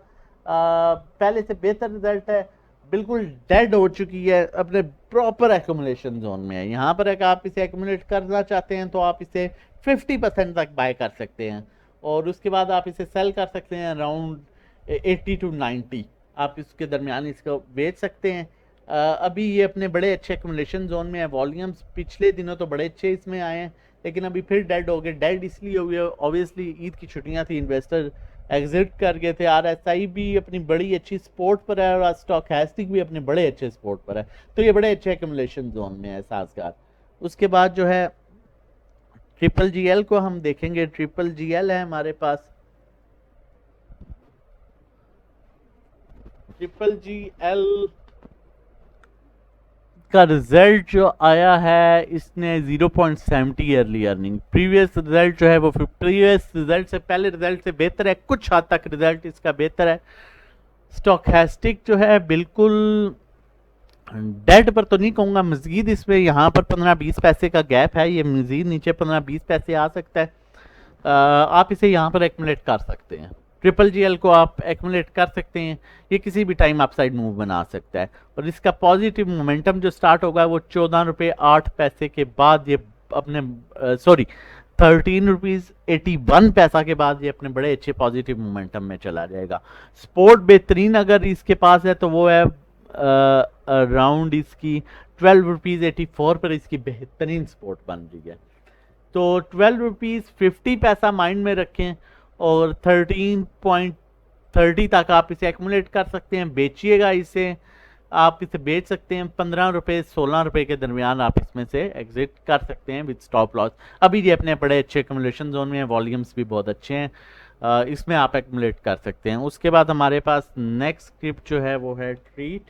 पहले से बेहतर रिजल्ट है। बिल्कुल डेड हो चुकी है, अपने प्रॉपर एक्यूमुलेशन जोन में है। यहाँ पर अगर आप इसे एक्यूमुलेट करना चाहते हैं तो आप इसे 50% तक बाय कर सकते हैं और उसके बाद आप इसे सेल कर सकते हैं अराउंड 80 to 90। आप इसके दरमियान इसको बेच सकते हैं। अभी ये अपने बड़े अच्छे एक्यूमुलेशन जोन में है। वॉल्यूम्स पिछले दिनों तो बड़े अच्छे इसमें आए हैं लेकिन अभी फिर डेड हो गए। डेड इसलिए हुए, ऑब्वियसली ईद की छुट्टियां थी, इन्वेस्टर एग्जिट कर गए थे। RSI भी अपनी बड़ी अच्छी सपोर्ट पर है और स्टॉकैस्टिक भी अपने बड़े अच्छे सपोर्ट पर है, तो ये बड़े अच्छे एक्यूमुलेशन जोन में है साजगार। उसके बाद जो है ट्रिपल GL को हम देखेंगे। ट्रिपल GL है हमारे पास। ट्रिपल GL का रिजल्ट जो आया है, इसने 0.70 ईयरली अर्निंग। प्रीवियस रिजल्ट जो है वो प्रीवियस रिजल्ट से, पहले रिजल्ट से बेहतर है, कुछ हद तक रिजल्ट इसका बेहतर है। स्टॉकैस्टिक जो है बिल्कुल डेड पर तो नहीं कहूँगा, मजीद इसमें यहाँ पर 15-20 पैसे का गैप है। ये मजीद नीचे 15-20 पैसे आ सकता है। आप इसे यहाँ पर एक्यूमुलेट कर सकते हैं। ट्रिपल GL को आप एक्यूमुलेट कर सकते हैं। ये किसी भी टाइम अपसाइड मूव बना सकता है और इसका पॉजिटिव मोमेंटम जो स्टार्ट होगा वो 14 रुपये 8 पैसे के बाद ये अपने 13 रुपीज़ 81 पैसा के बाद ये अपने बड़े अच्छे पॉजिटिव मोमेंटम में चला जाएगा। सपोर्ट बेहतरीन अगर इसके पास है तो वो है अराउंड इसकी 12 रुपीज़ 84 पर इसकी बेहतरीन सपोर्ट बन रही है। तो 12 रुपीज़ 50 पैसा माइंड में रखें और 13.30 तक आप इसे एक्यूमुलेट कर सकते हैं। बेचिएगा इसे, आप इसे बेच सकते हैं 15 रुपये 16 रुपये के दरमियान। आप इसमें से एग्जिट कर सकते हैं विद स्टॉप लॉस। अभी ये अपने बड़े अच्छे एक्यूमुलेशन जोन में है, वॉल्यूम्स भी बहुत अच्छे हैं, इसमें आप एक्यूमुलेट कर सकते हैं। उसके बाद हमारे पास नेक्स्ट स्क्रिप्ट जो है वो है ट्रीट।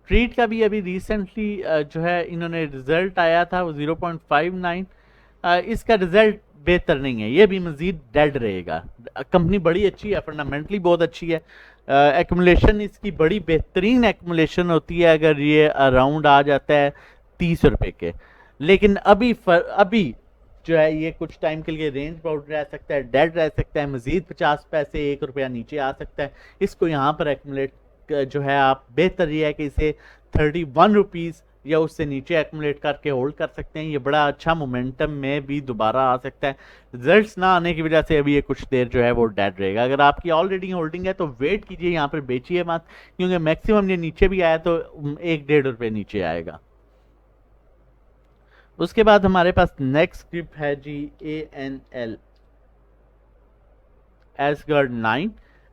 ट्रीट का भी अभी रिसेंटली जो है इन्होंने रिजल्ट आया था वो 0.59। इसका रिजल्ट बेहतर नहीं है, ये भी मजीद डेड रहेगा। कंपनी बड़ी अच्छी है, फंडामेंटली बहुत अच्छी है। एक्यूमुलेशन इसकी बड़ी बेहतरीन एक्यूमुलेशन होती है अगर ये अराउंड आ जाता है 30 रुपये के। लेकिन अभी जो है ये कुछ टाइम के लिए रेंज बाउंड रह सकता है, डेड रह सकता है। मजीद 50 पैसे 1 रुपया नीचे आ सकता है। इसको यहाँ पर एक्यूमुलेट जो है आप, बेहतर ये है कि इसे 31 रुपीज़ या उससे नीचे एक्यूमुलेट करके होल्ड कर सकते हैं। ये बड़ा अच्छा मोमेंटम में भी दोबारा आ सकता है। रिजल्ट्स ना आने की वजह से अभी ये कुछ देर जो है वो डेड रहेगा। अगर आपकी ऑलरेडी होल्डिंग है तो वेट कीजिए, यहाँ पर बेचिए मत, क्योंकि मैक्सिमम ये नीचे भी आया तो 1-1.5 रुपये नीचे आएगा। उसके बाद हमारे पास नेक्स्ट स्क्रिप्ट है जी ANL, एसगार्ड 9।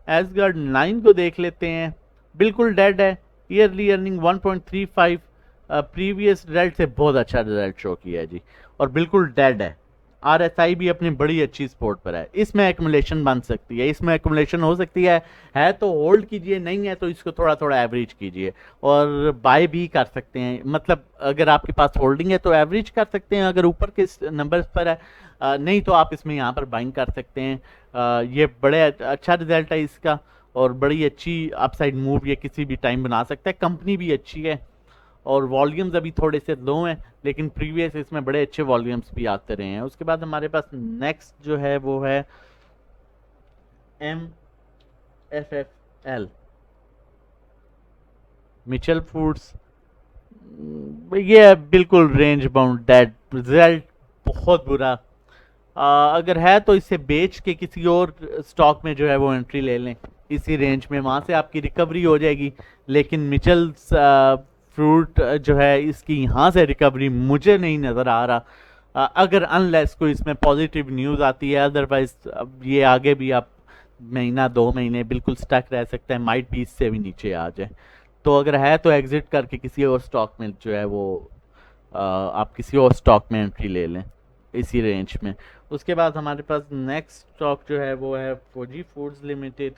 एसगार्ड 9 को देख लेते हैं। बिल्कुल डेड है। ईयरली अर्निंग 1.35, प्रीवियस रिजल्ट से बहुत अच्छा रिजल्ट शो किया है जी, और बिल्कुल डेड है। RSI भी अपनी बड़ी अच्छी सपोर्ट पर है। इसमें एक्यूमुलेशन बन सकती है, इसमें एक्यूमुलेशन हो सकती है तो होल्ड कीजिए, नहीं है तो इसको थोड़ा थोड़ा एवरेज कीजिए और बाय भी कर सकते हैं। मतलब अगर आपके पास होल्डिंग है तो एवरेज कर सकते हैं, अगर ऊपर के नंबर्स पर है नहीं तो आप इसमें यहाँ पर बाइंग कर सकते हैं। ये बड़े अच्छा रिजल्ट है इसका और बड़ी अच्छी अपसाइड मूव ये किसी भी टाइम बना सकता है। कंपनी भी अच्छी है और वॉल्यूम्स अभी थोड़े से लो हैं लेकिन प्रीवियस इसमें बड़े अच्छे वॉल्यूम्स भी आते रहे हैं। उसके बाद हमारे पास नेक्स्ट जो है वो है MFFL, मिचेल फूड्स। ये बिल्कुल रेंज बाउंड डेड, रिजल्ट बहुत बुरा। अगर है तो इसे बेच के किसी और स्टॉक में जो है वो एंट्री ले लें इसी रेंज में, वहाँ से आपकी रिकवरी हो जाएगी। लेकिन मिचेल्स फ्रूट जो है इसकी यहाँ से रिकवरी मुझे नहीं नज़र आ रहा, अगर अनलेस कोई इसमें पॉजिटिव न्यूज़ आती है। अदरवाइज अब ये आगे भी आप महीना 2 महीने बिल्कुल स्टक रह सकते हैं, माइट भी इससे भी नीचे आ जाए। तो अगर है तो एग्जिट करके किसी और स्टॉक में जो है वो आप किसी और स्टॉक में एंट्री ले लें इसी रेंज में। उसके बाद हमारे पास नेक्स्ट स्टॉक जो है वो है फौजी फूड्स लिमिटेड।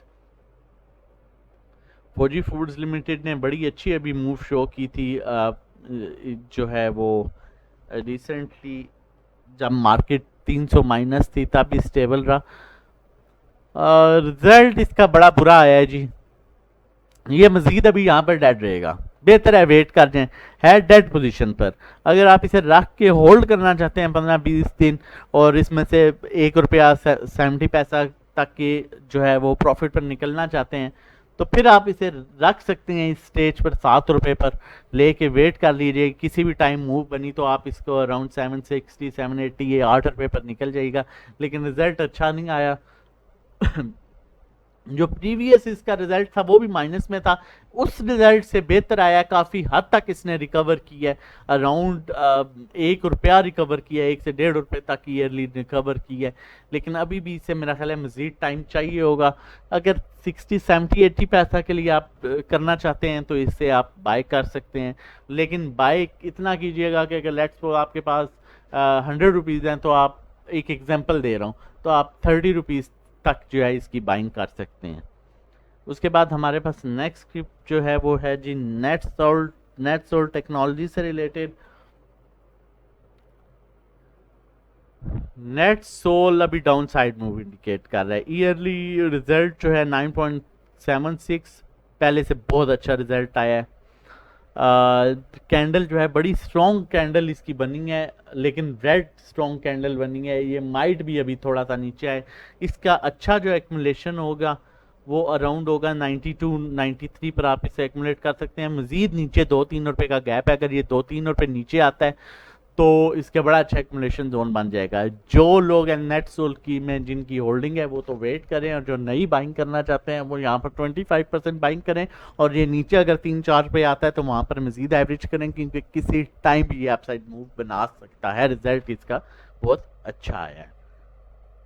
फौजी फूड्स लिमिटेड ने बड़ी अच्छी अभी मूव शो की थी, जो है वो रिसेंटली जब मार्केट 300 माइनस थी तब भी स्टेबल रहा। रिजल्ट इसका बड़ा बुरा आया है जी, ये मजीद अभी यहाँ पर डेड रहेगा, बेहतर है वेट कर जाएं। है डेड पोजीशन पर, अगर आप इसे रख के होल्ड करना चाहते हैं 15-20 दिन और इसमें से ₹1 70 पैसा तक के जो है वो प्रॉफिट पर निकलना चाहते हैं, तो फिर आप इसे रख सकते हैं इस स्टेज पर ₹7 पर लेके वेट कर लीजिए। किसी भी टाइम मूव बनी तो आप इसको अराउंड 760 780 ये ₹8 पर निकल जाएगा। लेकिन रिजल्ट अच्छा नहीं आया जो प्रीवियस इसका रिजल्ट था वो भी माइनस में था, उस रिजल्ट से बेहतर आया, काफ़ी हद तक इसने रिकवर किया है। अराउंड ₹1 रिकवर किया है, 1 से ₹1.5 तक ईयरली रिकवर किया है। लेकिन अभी भी इसे मेरा ख्याल है मज़ीद टाइम चाहिए होगा। अगर 60 70 80 पैसा के लिए आप करना चाहते हैं तो इससे आप बाय कर सकते हैं। लेकिन बाय इतना कीजिएगा कि अगर लेट्स सपोज आपके पास ₹100 हैं, तो आप एक एग्जांपल दे रहा हूँ, तो आप ₹30 तक जो है इसकी बाइंग कर सकते हैं। उसके बाद हमारे पास नेक्स्ट स्क्रिप्ट जो है वो है जी नेटसोल्ट टेक्नोलॉजी से रिलेटेड। नेटसोल अभी डाउन साइड मूव इंडिकेट कर रहा है। ईयरली रिजल्ट जो है 9.76 पहले से बहुत अच्छा रिजल्ट आया है। कैंडल जो है बड़ी स्ट्रॉन्ग कैंडल इसकी बनी है, लेकिन रेड स्ट्रॉन्ग कैंडल बनी है, ये माइट भी अभी थोड़ा सा नीचे है। इसका अच्छा जो एक्यूमुलेशन होगा वो अराउंड होगा 92 93 पर आप इसे एक्यूमुलेट कर सकते हैं। मजीद नीचे ₹2-3 का गैप है, अगर ये ₹2-3 नीचे आता है तो इसके बड़ा अच्छा एक्यूमुलेशन जोन बन जाएगा। जो लोग नेटसोल की में जिनकी होल्डिंग है वो तो वेट करें, और जो नई बाइंग करना चाहते हैं वो यहाँ पर 25% बाइंग करें, और ये नीचे अगर 3-4 पे आता है तो वहाँ पर मजीद एवरेज करें, क्योंकि किसी टाइम भी ये अपसाइड मूव बना सकता है। रिजल्ट इसका बहुत अच्छा आया है,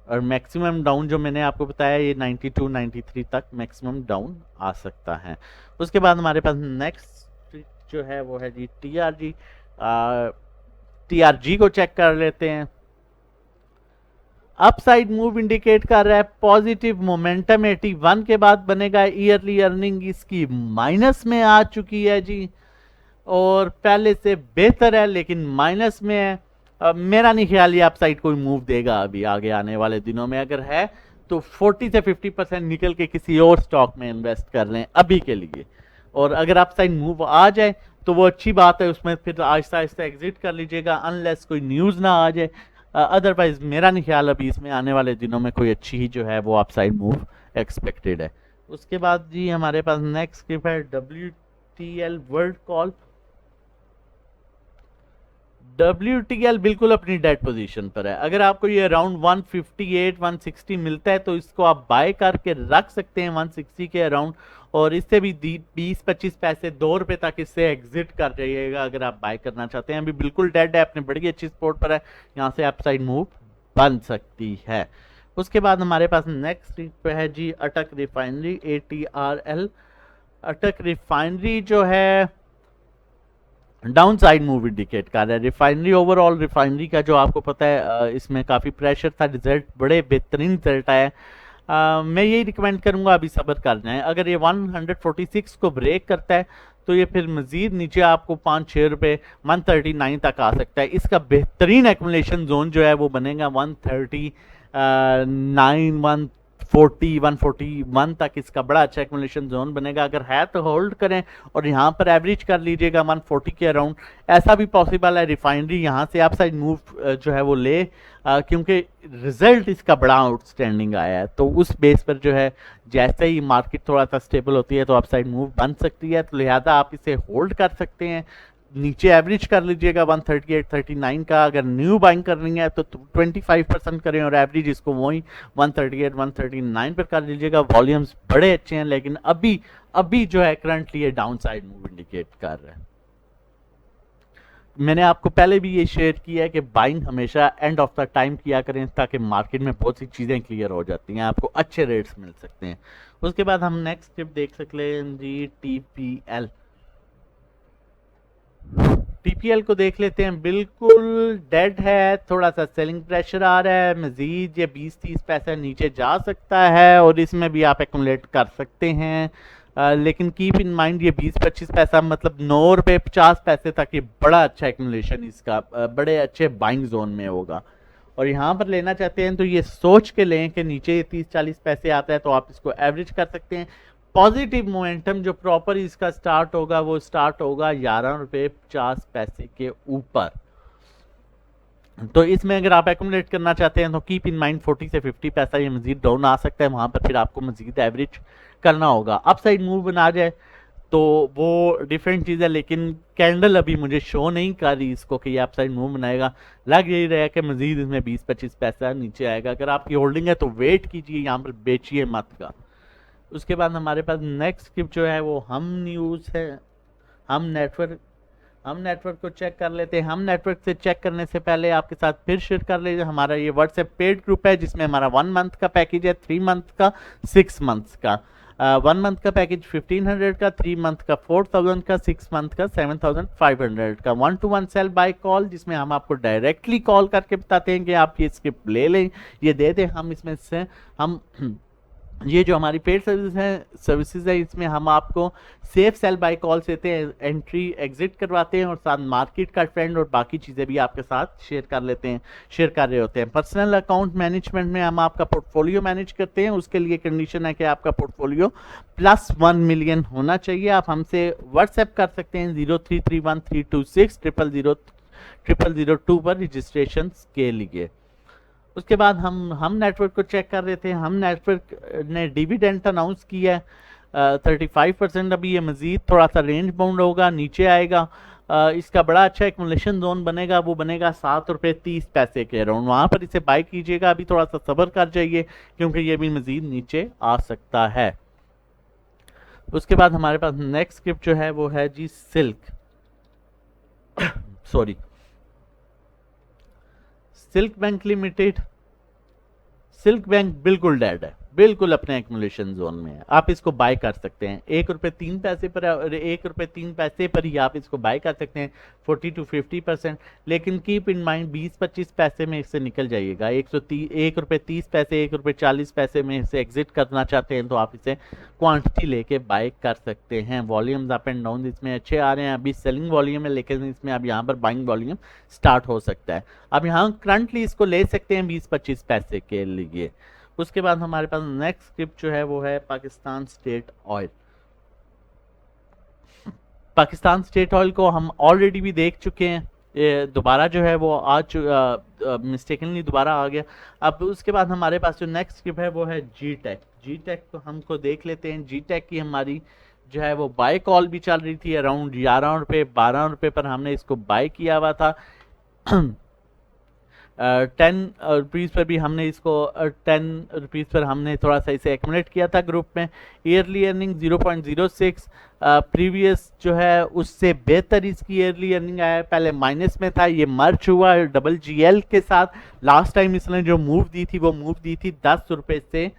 और मैक्सिमम डाउन जो मैंने आपको बताया ये 92 93 तक मैक्सिमम डाउन आ सकता है। उसके बाद हमारे पास नेक्स्ट जो है वो है जी टीआरजी को चेक कर लेते हैं। अपसाइड मूव इंडिकेट कर रहा है, पॉजिटिव मोमेंटम 81 के बाद बनेगा। ईयरली अर्निंग इसकी माइनस में आ चुकी है जी, और पहले से बेहतर है लेकिन माइनस में है। मेरा नहीं ख्याल ये अपसाइड कोई मूव देगा अभी आगे आने वाले दिनों में। अगर है तो 40 से 50% निकल के किसी और स्टॉक में इन्वेस्ट कर लें अभी के लिए, और अगर अपसाइड मूव आ जाए तो वो अच्छी बात है, उसमें फिर आहिस्ता आहिस्ता एग्जिट कर लीजिएगा अनलेस कोई न्यूज़ ना आ जाए। अदरवाइज मेरा नहीं ख्याल अभी इसमें आने वाले दिनों में कोई अच्छी ही जो है वो अपसाइड मूव एक्सपेक्टेड है। उसके बाद जी हमारे पास नेक्स्ट स्क्रिप्ट है WTL वर्ल्ड कॉल। WTL बिल्कुल अपनी डेड पोजीशन पर है। अगर आपको ये अराउंड 158 160 मिलता है तो इसको आप बाय करके रख सकते हैं 160 के अराउंड, और इससे भी 20-25 पैसे ₹2 तक इससे एग्जिट कर जाइएगा अगर आप बाय करना चाहते हैं। अभी बिल्कुल डेड है, अपने बड़ी अच्छी सपोर्ट पर है, यहाँ से अपसाइड मूव बन सकती है। उसके बाद हमारे पास नेक्स्ट पे है जी अटक रिफाइनरी ATRL। अटक रिफाइनरी जो है डाउन साइड मूव इंडिकेट कर रहा है। रिफाइनरी ओवरऑल रिफाइनरी का जो आपको पता है इसमें काफ़ी प्रेशर था, रिजल्ट बड़े बेहतरीन रिजल्ट आया। मैं यही रिकमेंड करूंगा अभी सब्र कर जाएं। अगर ये 146 को ब्रेक करता है तो ये फिर मजीद नीचे आपको ₹5-6 139 तक आ सकता है। इसका बेहतरीन एक्यूमुलेशन जोन जो है वो बनेगा 139 141 तक इसका बड़ा अच्छा एक्यूमुलेशन जोन बनेगा। अगर है तो होल्ड करें और यहाँ पर एवरेज कर लीजिएगा 140 के अराउंड। ऐसा भी पॉसिबल है रिफाइनरी यहाँ से अपसाइड मूव जो है वो ले, क्योंकि रिजल्ट इसका बड़ा आउटस्टैंडिंग आया है, तो उस बेस पर जो है जैसे ही मार्केट थोड़ा सा स्टेबल होती है तो अपसाइड मूव बन सकती है, तो लिहाजा आप इसे होल्ड कर सकते हैं। नीचे एवरेज कर लीजिएगा 138.39 का। अगर न्यू बाइंग करनी है तो 25% करें और एवरेज इसको वही 138 139 पर कर लीजिएगा। वॉल्यूम्स बड़े अच्छे हैं, लेकिन अभी अभी जो है करंटली ये डाउन साइड मूव इंडिकेट कर रहा है। मैंने आपको पहले भी ये शेयर किया है कि बाइंग हमेशा एंड ऑफ द टाइम किया करें, ताकि मार्केट में बहुत सी चीज़ें क्लियर हो जाती हैं, आपको अच्छे रेट्स मिल सकते हैं। उसके बाद हम नेक्स्ट स्क्रिप्ट देख सकते हैं जी, टीपीएल। टीपीएल को देख लेते हैं, बिल्कुल डेड है, थोड़ा सा सेलिंग प्रेशर आ रहा है, मजीद ये 20-30 पैसे नीचे जा सकता है और इसमें भी आप एक्यूमुलेट कर सकते हैं। लेकिन कीप इन माइंड ये 20-25 पैसा मतलब 9 रुपये 50 पैसे तक ये बड़ा अच्छा एक्यूमुलेशन इसका बड़े अच्छे बाइंग जोन में होगा। और यहाँ पर लेना चाहते हैं तो ये सोच के लें कि नीचे ये 30-40 पैसे आता है तो आप इसको एवरेज कर सकते हैं। पॉजिटिव मोमेंटम जो प्रॉपर इसका स्टार्ट होगा वो स्टार्ट होगा 11 रुपये 50 पैसे के ऊपर। तो इसमें अगर आप एक्यूमुलेट करना चाहते हैं तो कीप इन माइंड 40 से 50 पैसा ये मजीद डाउन आ सकता है, वहां पर फिर आपको मजीद एवरेज करना होगा। अपसाइड मूव बना जाए तो वो डिफरेंट चीज़ है, लेकिन कैंडल अभी मुझे शो नहीं कर रही इसको कि ये अपसाइड मूव बनाएगा। लग यही रहा है कि मजीद इसमें 20-25 पैसा नीचे आएगा। अगर आपकी होल्डिंग है तो वेट कीजिए, यहाँ पर बेचिए मत का। उसके बाद हमारे पास नेक्स्ट स्क्रिप्ट जो है वो हम न्यूज़ है। हम नेटवर्क को चेक कर लेते हैं। हम नेटवर्क से चेक करने से पहले आपके साथ फिर शेयर कर लीजिए, हमारा ये व्हाट्सएप पेड ग्रुप है जिसमें हमारा 1 मंथ का पैकेज है, 3 मंथ का, 6 मंथ्स का। 1 मंथ का पैकेज 1500 का, 3 मंथ का 4000 का, 6 मंथ का 7500 का। 1-to-1 सेल बाय कॉल, जिसमें हम आपको डायरेक्टली कॉल करके बताते हैं कि आप ये स्क्रिप्ट ले लें, ये दे दें। हम इसमें से हम ये जो हमारी पेड सर्विसेज है इसमें हम आपको सेफ सेल बाय कॉल देते हैं, एंट्री एग्जिट करवाते हैं और साथ मार्केट का ट्रेंड और बाकी चीज़ें भी आपके साथ शेयर कर रहे होते हैं। पर्सनल अकाउंट मैनेजमेंट में हम आपका पोर्टफोलियो मैनेज करते हैं, उसके लिए कंडीशन है कि आपका पोर्टफोलियो +1 मिलियन होना चाहिए। आप हमसे व्हाट्सएप कर सकते हैं 033132600002 पर रजिस्ट्रेशन के लिए। उसके बाद हम नेटवर्क को चेक कर रहे थे। हम नेटवर्क ने डिविडेंड अनाउंस किया है 35%। अभी ये मजीद थोड़ा सा रेंज बाउंड होगा, नीचे आएगा। इसका बड़ा अच्छा एक्यूमुलेशन जोन बनेगा, वो बनेगा 7 रुपये 30 पैसे के अराउंड, वहाँ पर इसे बाय कीजिएगा। अभी थोड़ा सा सब्र कर जाइए क्योंकि ये भी मजीद नीचे आ सकता है। उसके बाद हमारे पास नेक्स्ट स्क्रिप्ट जो है वो है जी Silk Bank Limited. Silk Bank बिल्कुल डेड है, बिल्कुल अपने एक्यूमुलेशन जोन में है। आप इसको बाय कर सकते हैं 1 रुपये 3 पैसे पर, 1 रुपये 3 पैसे पर ही आप इसको बाय कर सकते हैं 40 to 50%। लेकिन कीप इन माइंड 20-25 पैसे में इससे निकल जाइएगा। 1 रुपये 30 पैसे, 1 रुपये 40 पैसे में इसे एग्जिट करना चाहते हैं तो आप इसे क्वांटिटी लेके बाय कर सकते हैं। वॉल्यूम्स अप एंड डाउन इसमें अच्छे आ रहे हैं। अभी सेलिंग वॉल्यूम है, लेकिन इसमें अब यहाँ पर बाइंग वॉल्यूम स्टार्ट हो सकता है। अब यहाँ करंटली इसको ले सकते हैं 20-25 पैसे के लिए। उसके बाद हमारे पास नेक्स्ट स्क्रिप्ट जो है वो है Pakistan state oil. Pakistan state oil को हम ऑलरेडी भी देख चुके हैं, दोबारा जो है वो आज मिस्टेकनली दोबारा आ गया। अब उसके बाद हमारे पास जो नेक्स्ट स्क्रिप्ट है वो है जी टेक को हमको देख लेते हैं। जी टेक की हमारी जो है वो बाय कॉल भी चल रही थी अराउंड 11 रुपये 12 रुपये पर, हमने इसको बाय किया हुआ था। 10 रुपीज़ पर भी हमने इसको 10 रुपीज़ पर हमने थोड़ा सा इसे एक्यूमुलेट किया था ग्रुप में। ईयरली अर्निंग 0.06, प्रीवियस जो है उससे बेहतर इसकी ईयरली अर्निंग आया। पहले माइनस में था, ये मर्ज हुआ WGL के साथ। लास्ट टाइम इसने जो मूव दी थी वो मूव दी थी 10 रुपये से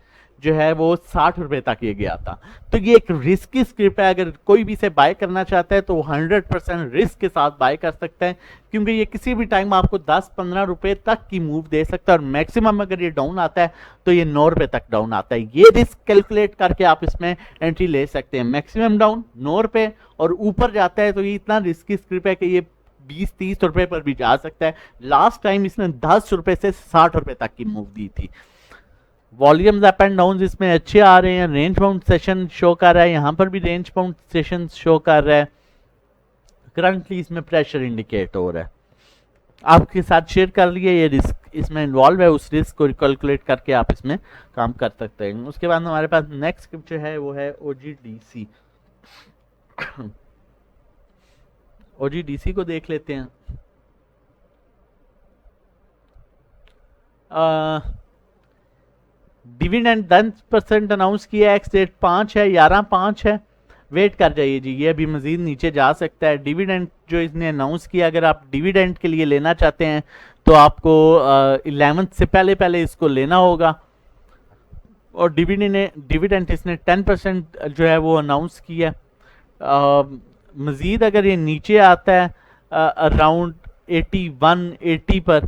जो है वो 60 रुपये तक ये गया था। तो ये एक रिस्की स्क्रिप्ट है, अगर कोई भी इसे बाय करना चाहता है तो 100% रिस्क के साथ बाय कर सकता है, क्योंकि ये किसी भी टाइम आपको 10-15 रुपये तक की मूव दे सकता है और मैक्सिमम अगर ये डाउन आता है तो ये 9 रुपये तक डाउन आता है। ये रिस्क कैलकुलेट करके आप इसमें एंट्री ले सकते हैं। मैक्सिमम डाउन 9 रुपये और ऊपर जाता है तो ये इतना रिस्की स्क्रिप्ट है कि ये 20-30 रुपये पर भी जा सकता है। लास्ट टाइम इसने 10 रुपये से 60 रुपये तक की मूव दी थी। वॉल्यूम्स अप एंड डाउन इसमें अच्छे आ रहे हैं। रेंज बाउंड सेशन शो कर रहा है, यहाँ पर भी रेंज बाउंड सेशन शो कर रहा है। करंटली इसमें प्रेशर इंडिकेट हो रहा है। आपके साथ शेयर कर लिए, ये रिस्क इसमें इन्वॉल्व है, उस रिस्क को कैलकुलेट करके आप इसमें काम कर सकते हैं। उसके बाद हमारे पास नेक्स्ट स्क्रिप्ट जो है वो है OGDC। OGDC को देख लेते हैं। डिविडेंड 10% अनाउंस किया, एक्स डेट 5 है, 11/5 है, वेट कर जाइए जी, ये अभी मजीद नीचे जा सकता है। डिविडेंड जो इसने अनाउंस किया, अगर आप डिविडेंड के लिए लेना चाहते हैं तो आपको 11th से पहले पहले इसको लेना होगा। और डिविडेंड इसने 10% जो है वो अनाउंस किया। मजीद अगर ये नीचे आता है अराउंड 81-80 पर,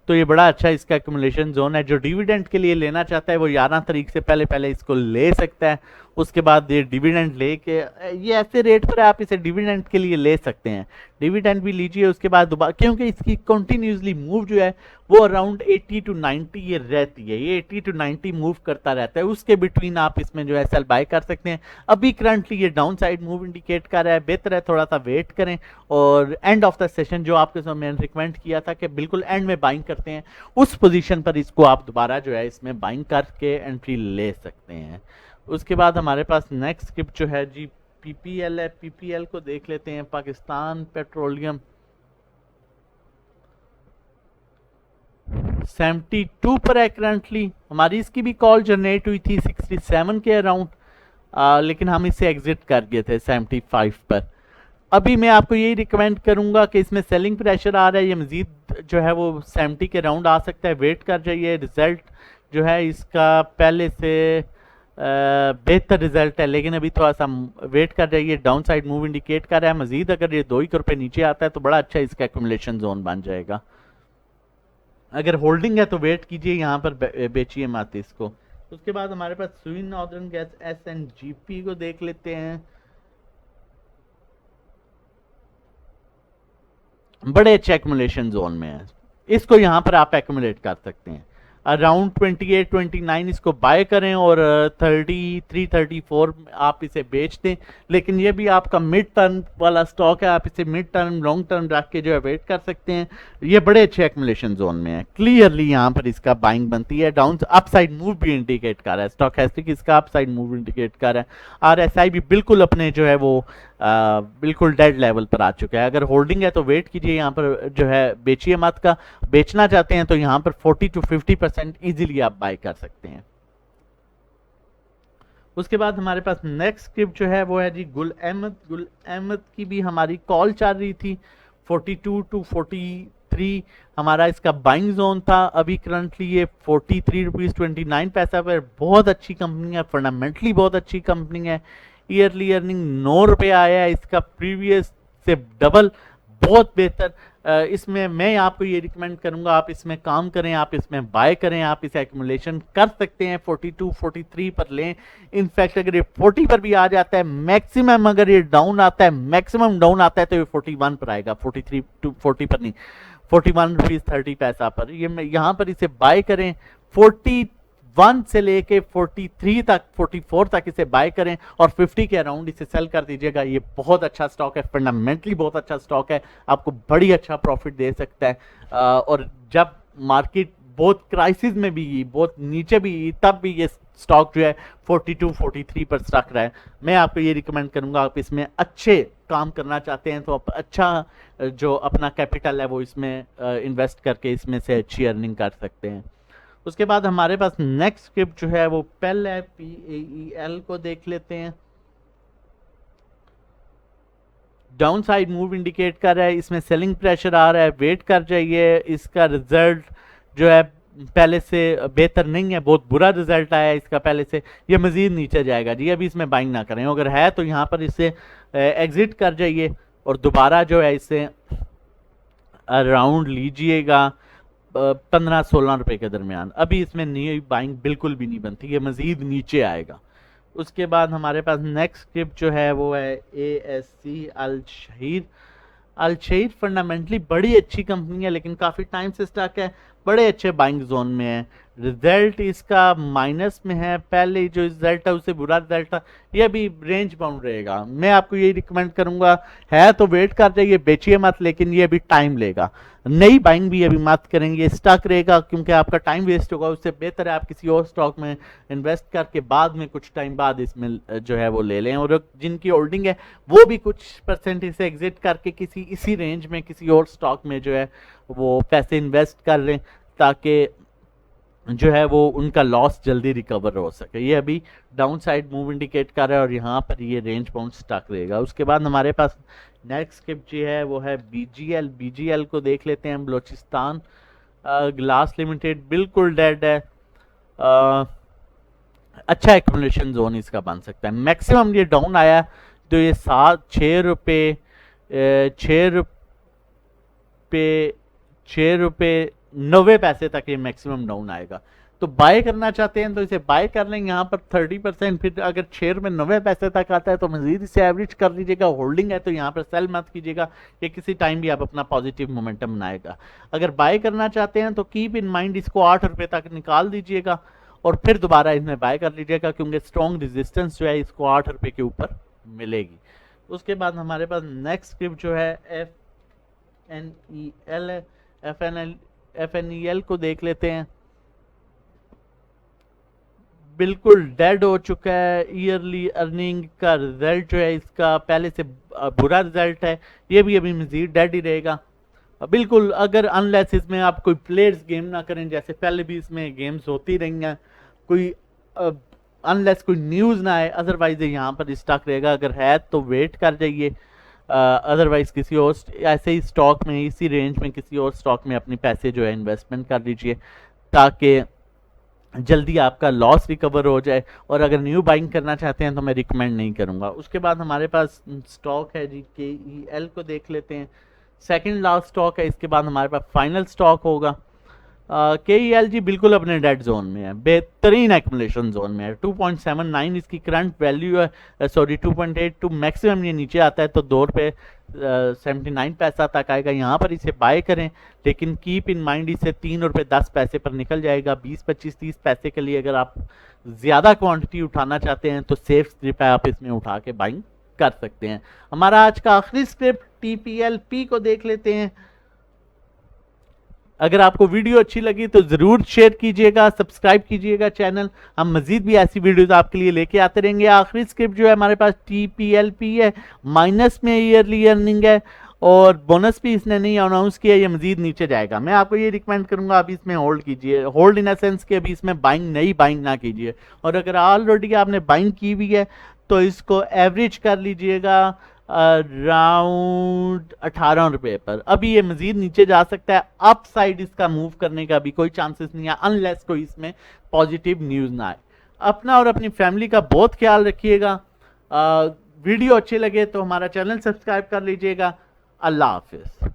तो ये बड़ा अच्छा इसका एक्यूमुलेशन जोन है। जो डिविडेंड के लिए लेना चाहता है वो 11 तारीख से पहले पहले इसको ले सकता है। उसके बाद ये डिविडेंड लेके, ये ऐसे रेट पर आप इसे डिविडेंड के लिए ले सकते हैं, डिविडेंड भी लीजिए। उसके बाद दोबारा, क्योंकि इसकी कंटिन्यूसली मूव जो है वो अराउंड 80 to 90 ये रहती है, ये 80 to 90 मूव करता रहता है। उसके बिटवीन आप इसमें जो है सेल बाय कर सकते हैं। अभी करंटली ये डाउन साइड मूव इंडिकेट कर रहा है, बेहतर है थोड़ा सा वेट करें और एंड ऑफ द सेशन जो आपके साथ मैंने रिकमेंड किया था कि बिल्कुल एंड में बाइंग करते हैं, उस पोजीशन पर इसको आप दोबारा जो है इसमें बाइंग करके एंट्री ले सकते हैं। उसके बाद हमारे पास नेक्स्ट स्क्रिप्ट जो है जी पीपीएल है। पीपीएल को देख लेते हैं, पाकिस्तान पेट्रोलियम 72 पर है करंटली। हमारी इसकी भी कॉल जनरेट हुई थी 67 के अराउंड, लेकिन हम इसे एग्जिट कर गए थे 75 पर। अभी मैं आपको यही रिकमेंड करूंगा कि इसमें सेलिंग प्रेशर आ रहा है, ये मजीद जो है वो 70 के राउंड आ सकता है, वेट कर जाइए। रिजल्ट जो है इसका पहले से बेहतर रिजल्ट है, लेकिन अभी थोड़ा सा वेट कर जाइए। डाउन साइड मूव इंडिकेट कर रहा है, मजीद अगर ये 2 रुपये नीचे आता है तो बड़ा अच्छा इसका एक्यूमुलेशन जोन बन जाएगा। अगर होल्डिंग है तो वेट कीजिए, यहाँ पर बेचिए मत इसको। उसके बाद हमारे पास स्वीन नॉर्दर्न गैस SNGP को देख लेते हैं। बड़े अच्छे एक्यूमुलेशन जोन में है, इसको यहाँ पर आप एक्यूमुलेट कर सकते हैं। अराउंड 28-29 इसको बाय करें और 33-34 आप इसे बेच दें। लेकिन ये भी आपका मिड टर्म वाला स्टॉक है, आप इसे मिड टर्म लॉन्ग टर्म रख के जो है वेट कर सकते हैं। ये बड़े अच्छे एक्यूमुलेशन जोन में है, क्लियरली यहाँ पर इसका बाइंग बनती है। डाउन अपसाइड मूव भी इंडिकेट कर रहा है, स्टॉकेस्टिक इसका अपसाइड मूव इंडिकेट कर रहा है। RSI भी बिल्कुल अपने जो है वो बिल्कुल डेड लेवल पर आ चुका है। अगर होल्डिंग है तो वेट कीजिए, यहाँ पर जो है बेचिए मत का। बेचना चाहते हैं तो यहाँ पर 40 to 50% इजीली आप बाय कर सकते हैं। उसके बाद हमारे पास नेक्स्ट स्क्रिप्ट जो है वो है जी गुल अहमद। गुल अहमद की भी हमारी कॉल चल रही थी, 42 to 43 हमारा इसका बाइंग जोन था। अभी करंटली ये 43.29 पर बहुत अच्छी कंपनी है, फंडामेंटली बहुत अच्छी कंपनी है। ईयरली अर्निंग 9 रुपये आया है इसका, प्रीवियस से डबल, बहुत बेहतर। इसमें मैं आपको ये रिकमेंड करूंगा आप इसमें काम करें, आप इसमें बाय करें, आप इसे एक्यूमुलेशन कर सकते हैं। 42-43 पर लें। इनफैक्ट अगर ये 40 पर भी आ जाता है, मैक्सिमम अगर ये डाउन आता है, मैक्सिमम डाउन आता है तो ये 41 पर आएगा, 43 to 40 पर नहीं, 41.30 पर। ये यहाँ पर इसे बाय करें, 41 से लेके 43 तक, 44 तक इसे बाय करें और 50 के अराउंड इसे सेल कर दीजिएगा। ये बहुत अच्छा स्टॉक है, फंडामेंटली बहुत अच्छा स्टॉक है, आपको बड़ी अच्छा प्रॉफिट दे सकता है। और जब मार्केट बहुत क्राइसिस में भी, बहुत नीचे भी, तब भी ये स्टॉक जो है 42-43 पर स्टक रहा है। मैं आपको ये रिकमेंड करूंगा, आप इसमें अच्छे काम करना चाहते हैं तो आप अच्छा जो अपना कैपिटल है वो इसमें इन्वेस्ट करके इसमें से अच्छी अर्निंग कर सकते हैं। उसके बाद हमारे पास नेक्स्ट स्क्रिप्ट जो है वो पेल है, PAEL को देख लेते हैं। डाउन साइड मूव इंडिकेट कर रहा है, इसमें सेलिंग प्रेशर आ रहा है, वेट कर जाइए। इसका रिजल्ट जो है पहले से बेहतर नहीं है, बहुत बुरा रिजल्ट आया है इसका पहले से, ये मजीद नीचे जाएगा जी। अभी इसमें बाइंग ना करें, अगर है तो यहाँ पर इसे एग्जिट कर जाइए और दोबारा जो है इसे अराउंड लीजिएगा 15-16 रुपए के दरमियान। अभी इसमें नई बाइंग बिल्कुल भी नहीं बनती, ये मजीद नीचे आएगा। उसके बाद हमारे पास नेक्स्ट स्क्रिप्ट जो है वो है ASC अल शहीर। अल शहीर फंडामेंटली बड़ी अच्छी कंपनी है, लेकिन काफ़ी टाइम से स्टक है। बड़े अच्छे बाइंग जोन में है। रिजल्ट इसका माइनस में है, पहले जो रिजल्ट है उससे बुरा रिजल्ट था, ये भी रेंज बाउंड रहेगा। मैं आपको यही रिकमेंड करूंगा, है तो वेट कर जाइए, बेचिए मत, लेकिन ये अभी टाइम लेगा। नई बाइंग भी अभी मत करेंगे, स्टक रहेगा क्योंकि आपका टाइम वेस्ट होगा। उससे बेहतर है आप किसी और स्टॉक में इन्वेस्ट करके बाद में कुछ टाइम बाद इसमें जो है वो ले लें, और जिनकी होल्डिंग है वो भी कुछ परसेंटेज से एग्जिट करके किसी इसी रेंज में किसी और स्टॉक में जो है वो पैसे इन्वेस्ट कर लें, ताकि जो है वो उनका लॉस जल्दी रिकवर हो सके। ये अभी डाउन साइड मूव इंडिकेट कर रहा है और यहाँ पर ये रेंज बाउंड स्टॉक रहेगा। उसके बाद हमारे पास नेक्स्ट स्किप जो है वो है बीजीएल। बीजीएल को देख लेते हैं। बलोचिस्तान ग्लास लिमिटेड बिल्कुल डेड है। अच्छा एक्यूमुलेशन जोन इसका बन सकता है। मैक्सिमम ये डाउन आया तो ये 6 रुपये 90 तक ये मैक्सिमम डाउन आएगा। तो बाय करना चाहते हैं तो इसे बाय कर लेंगे यहाँ पर 30%। फिर अगर 6 रुपये 90 तक आता है तो मजीद इसे एवरेज कर लीजिएगा। होल्डिंग है तो यहाँ पर सेल मत कीजिएगा, ये किसी टाइम भी आप अपना पॉजिटिव मोमेंटम बनाएगा। अगर बाय करना चाहते हैं तो कीप इन माइंड इसको 8 रुपये तक निकाल दीजिएगा और फिर दोबारा इसमें बाय कर लीजिएगा, क्योंकि स्ट्रॉन्ग रेजिस्टेंस जो है इसको 8 रुपये के ऊपर मिलेगी। उसके बाद हमारे पास नेक्स्ट स्क्रिप्ट जो है FNEL को देख लेते हैं। बिल्कुल डेड हो चुका है। ईयरली अर्निंग का रिजल्ट जो है इसका पहले से बुरा रिजल्ट है, ये भी अभी मजीद डेड ही रहेगा बिल्कुल। अगर अनलेस इसमें आप कोई प्लेयर्स गेम ना करें, जैसे पहले भी इसमें गेम्स होती रही हैं, कोई अनलेस कोई न्यूज़ ना आए, अदरवाइज यहाँ पर स्टॉक रहेगा। अगर है तो वेट कर जाइए, अदरवाइज किसी और ऐसे ही स्टॉक में, इसी रेंज में किसी और स्टॉक में अपने पैसे जो है इन्वेस्टमेंट कर लीजिए, ताकि जल्दी आपका लॉस रिकवर हो जाए। और अगर न्यू बाइंग करना चाहते हैं तो मैं रिकमेंड नहीं करूंगा। उसके बाद हमारे पास स्टॉक है जी KEL को देख लेते हैं। सेकंड लास्ट स्टॉक है, इसके बाद हमारे पास फाइनल स्टॉक होगा। KEL जी बिल्कुल अपने डेड जोन में है, बेहतरीन एक्यूमुलेशन जोन में है। 2.79 इसकी करंट वैल्यू है, सॉरी 2.82 मैक्सिमम ये नीचे आता है तो 2 रुपये 79 पैसा तक आएगा। यहाँ पर इसे बाय करें, लेकिन कीप इन माइंड इसे 3 रुपये 10 पैसे पर निकल जाएगा। 20, 25, 30 पैसे के लिए अगर आप ज़्यादा क्वांटिटी उठाना चाहते हैं तो सेफ स्क्रिप्ट है, आप इसमें उठा के बाइंग कर सकते हैं। हमारा आज का आखिरी स्क्रिप्ट TPLP को देख लेते हैं। अगर आपको वीडियो अच्छी लगी तो ज़रूर शेयर कीजिएगा, सब्सक्राइब कीजिएगा चैनल। हम मजीद भी ऐसी वीडियोस आपके लिए लेके आते रहेंगे। आखिरी स्क्रिप्ट जो है हमारे पास TPLP है, माइनस में ईयरली अर्निंग है और बोनस भी इसने नहीं अनाउंस किया, ये मजीद नीचे जाएगा। मैं आपको ये रिकमेंड करूंगा अभी इसमें होल्ड कीजिए, होल्ड इन सेंस कि अभी इसमें बाइंग नई बाइंग ना कीजिए। और अगर ऑलरेडी आपने बाइंग की हुई है तो इसको एवरेज कर लीजिएगा अराउंड 18 रुपये पर। अभी ये मजीद नीचे जा सकता है, अप साइड इसका मूव करने का भी कोई चांसेस नहीं है, अनलेस कोई इसमें पॉजिटिव न्यूज़ ना आए। अपना और अपनी फैमिली का बहुत ख्याल रखिएगा। वीडियो अच्छे लगे तो हमारा चैनल सब्सक्राइब कर लीजिएगा। अल्लाह हाफिज़।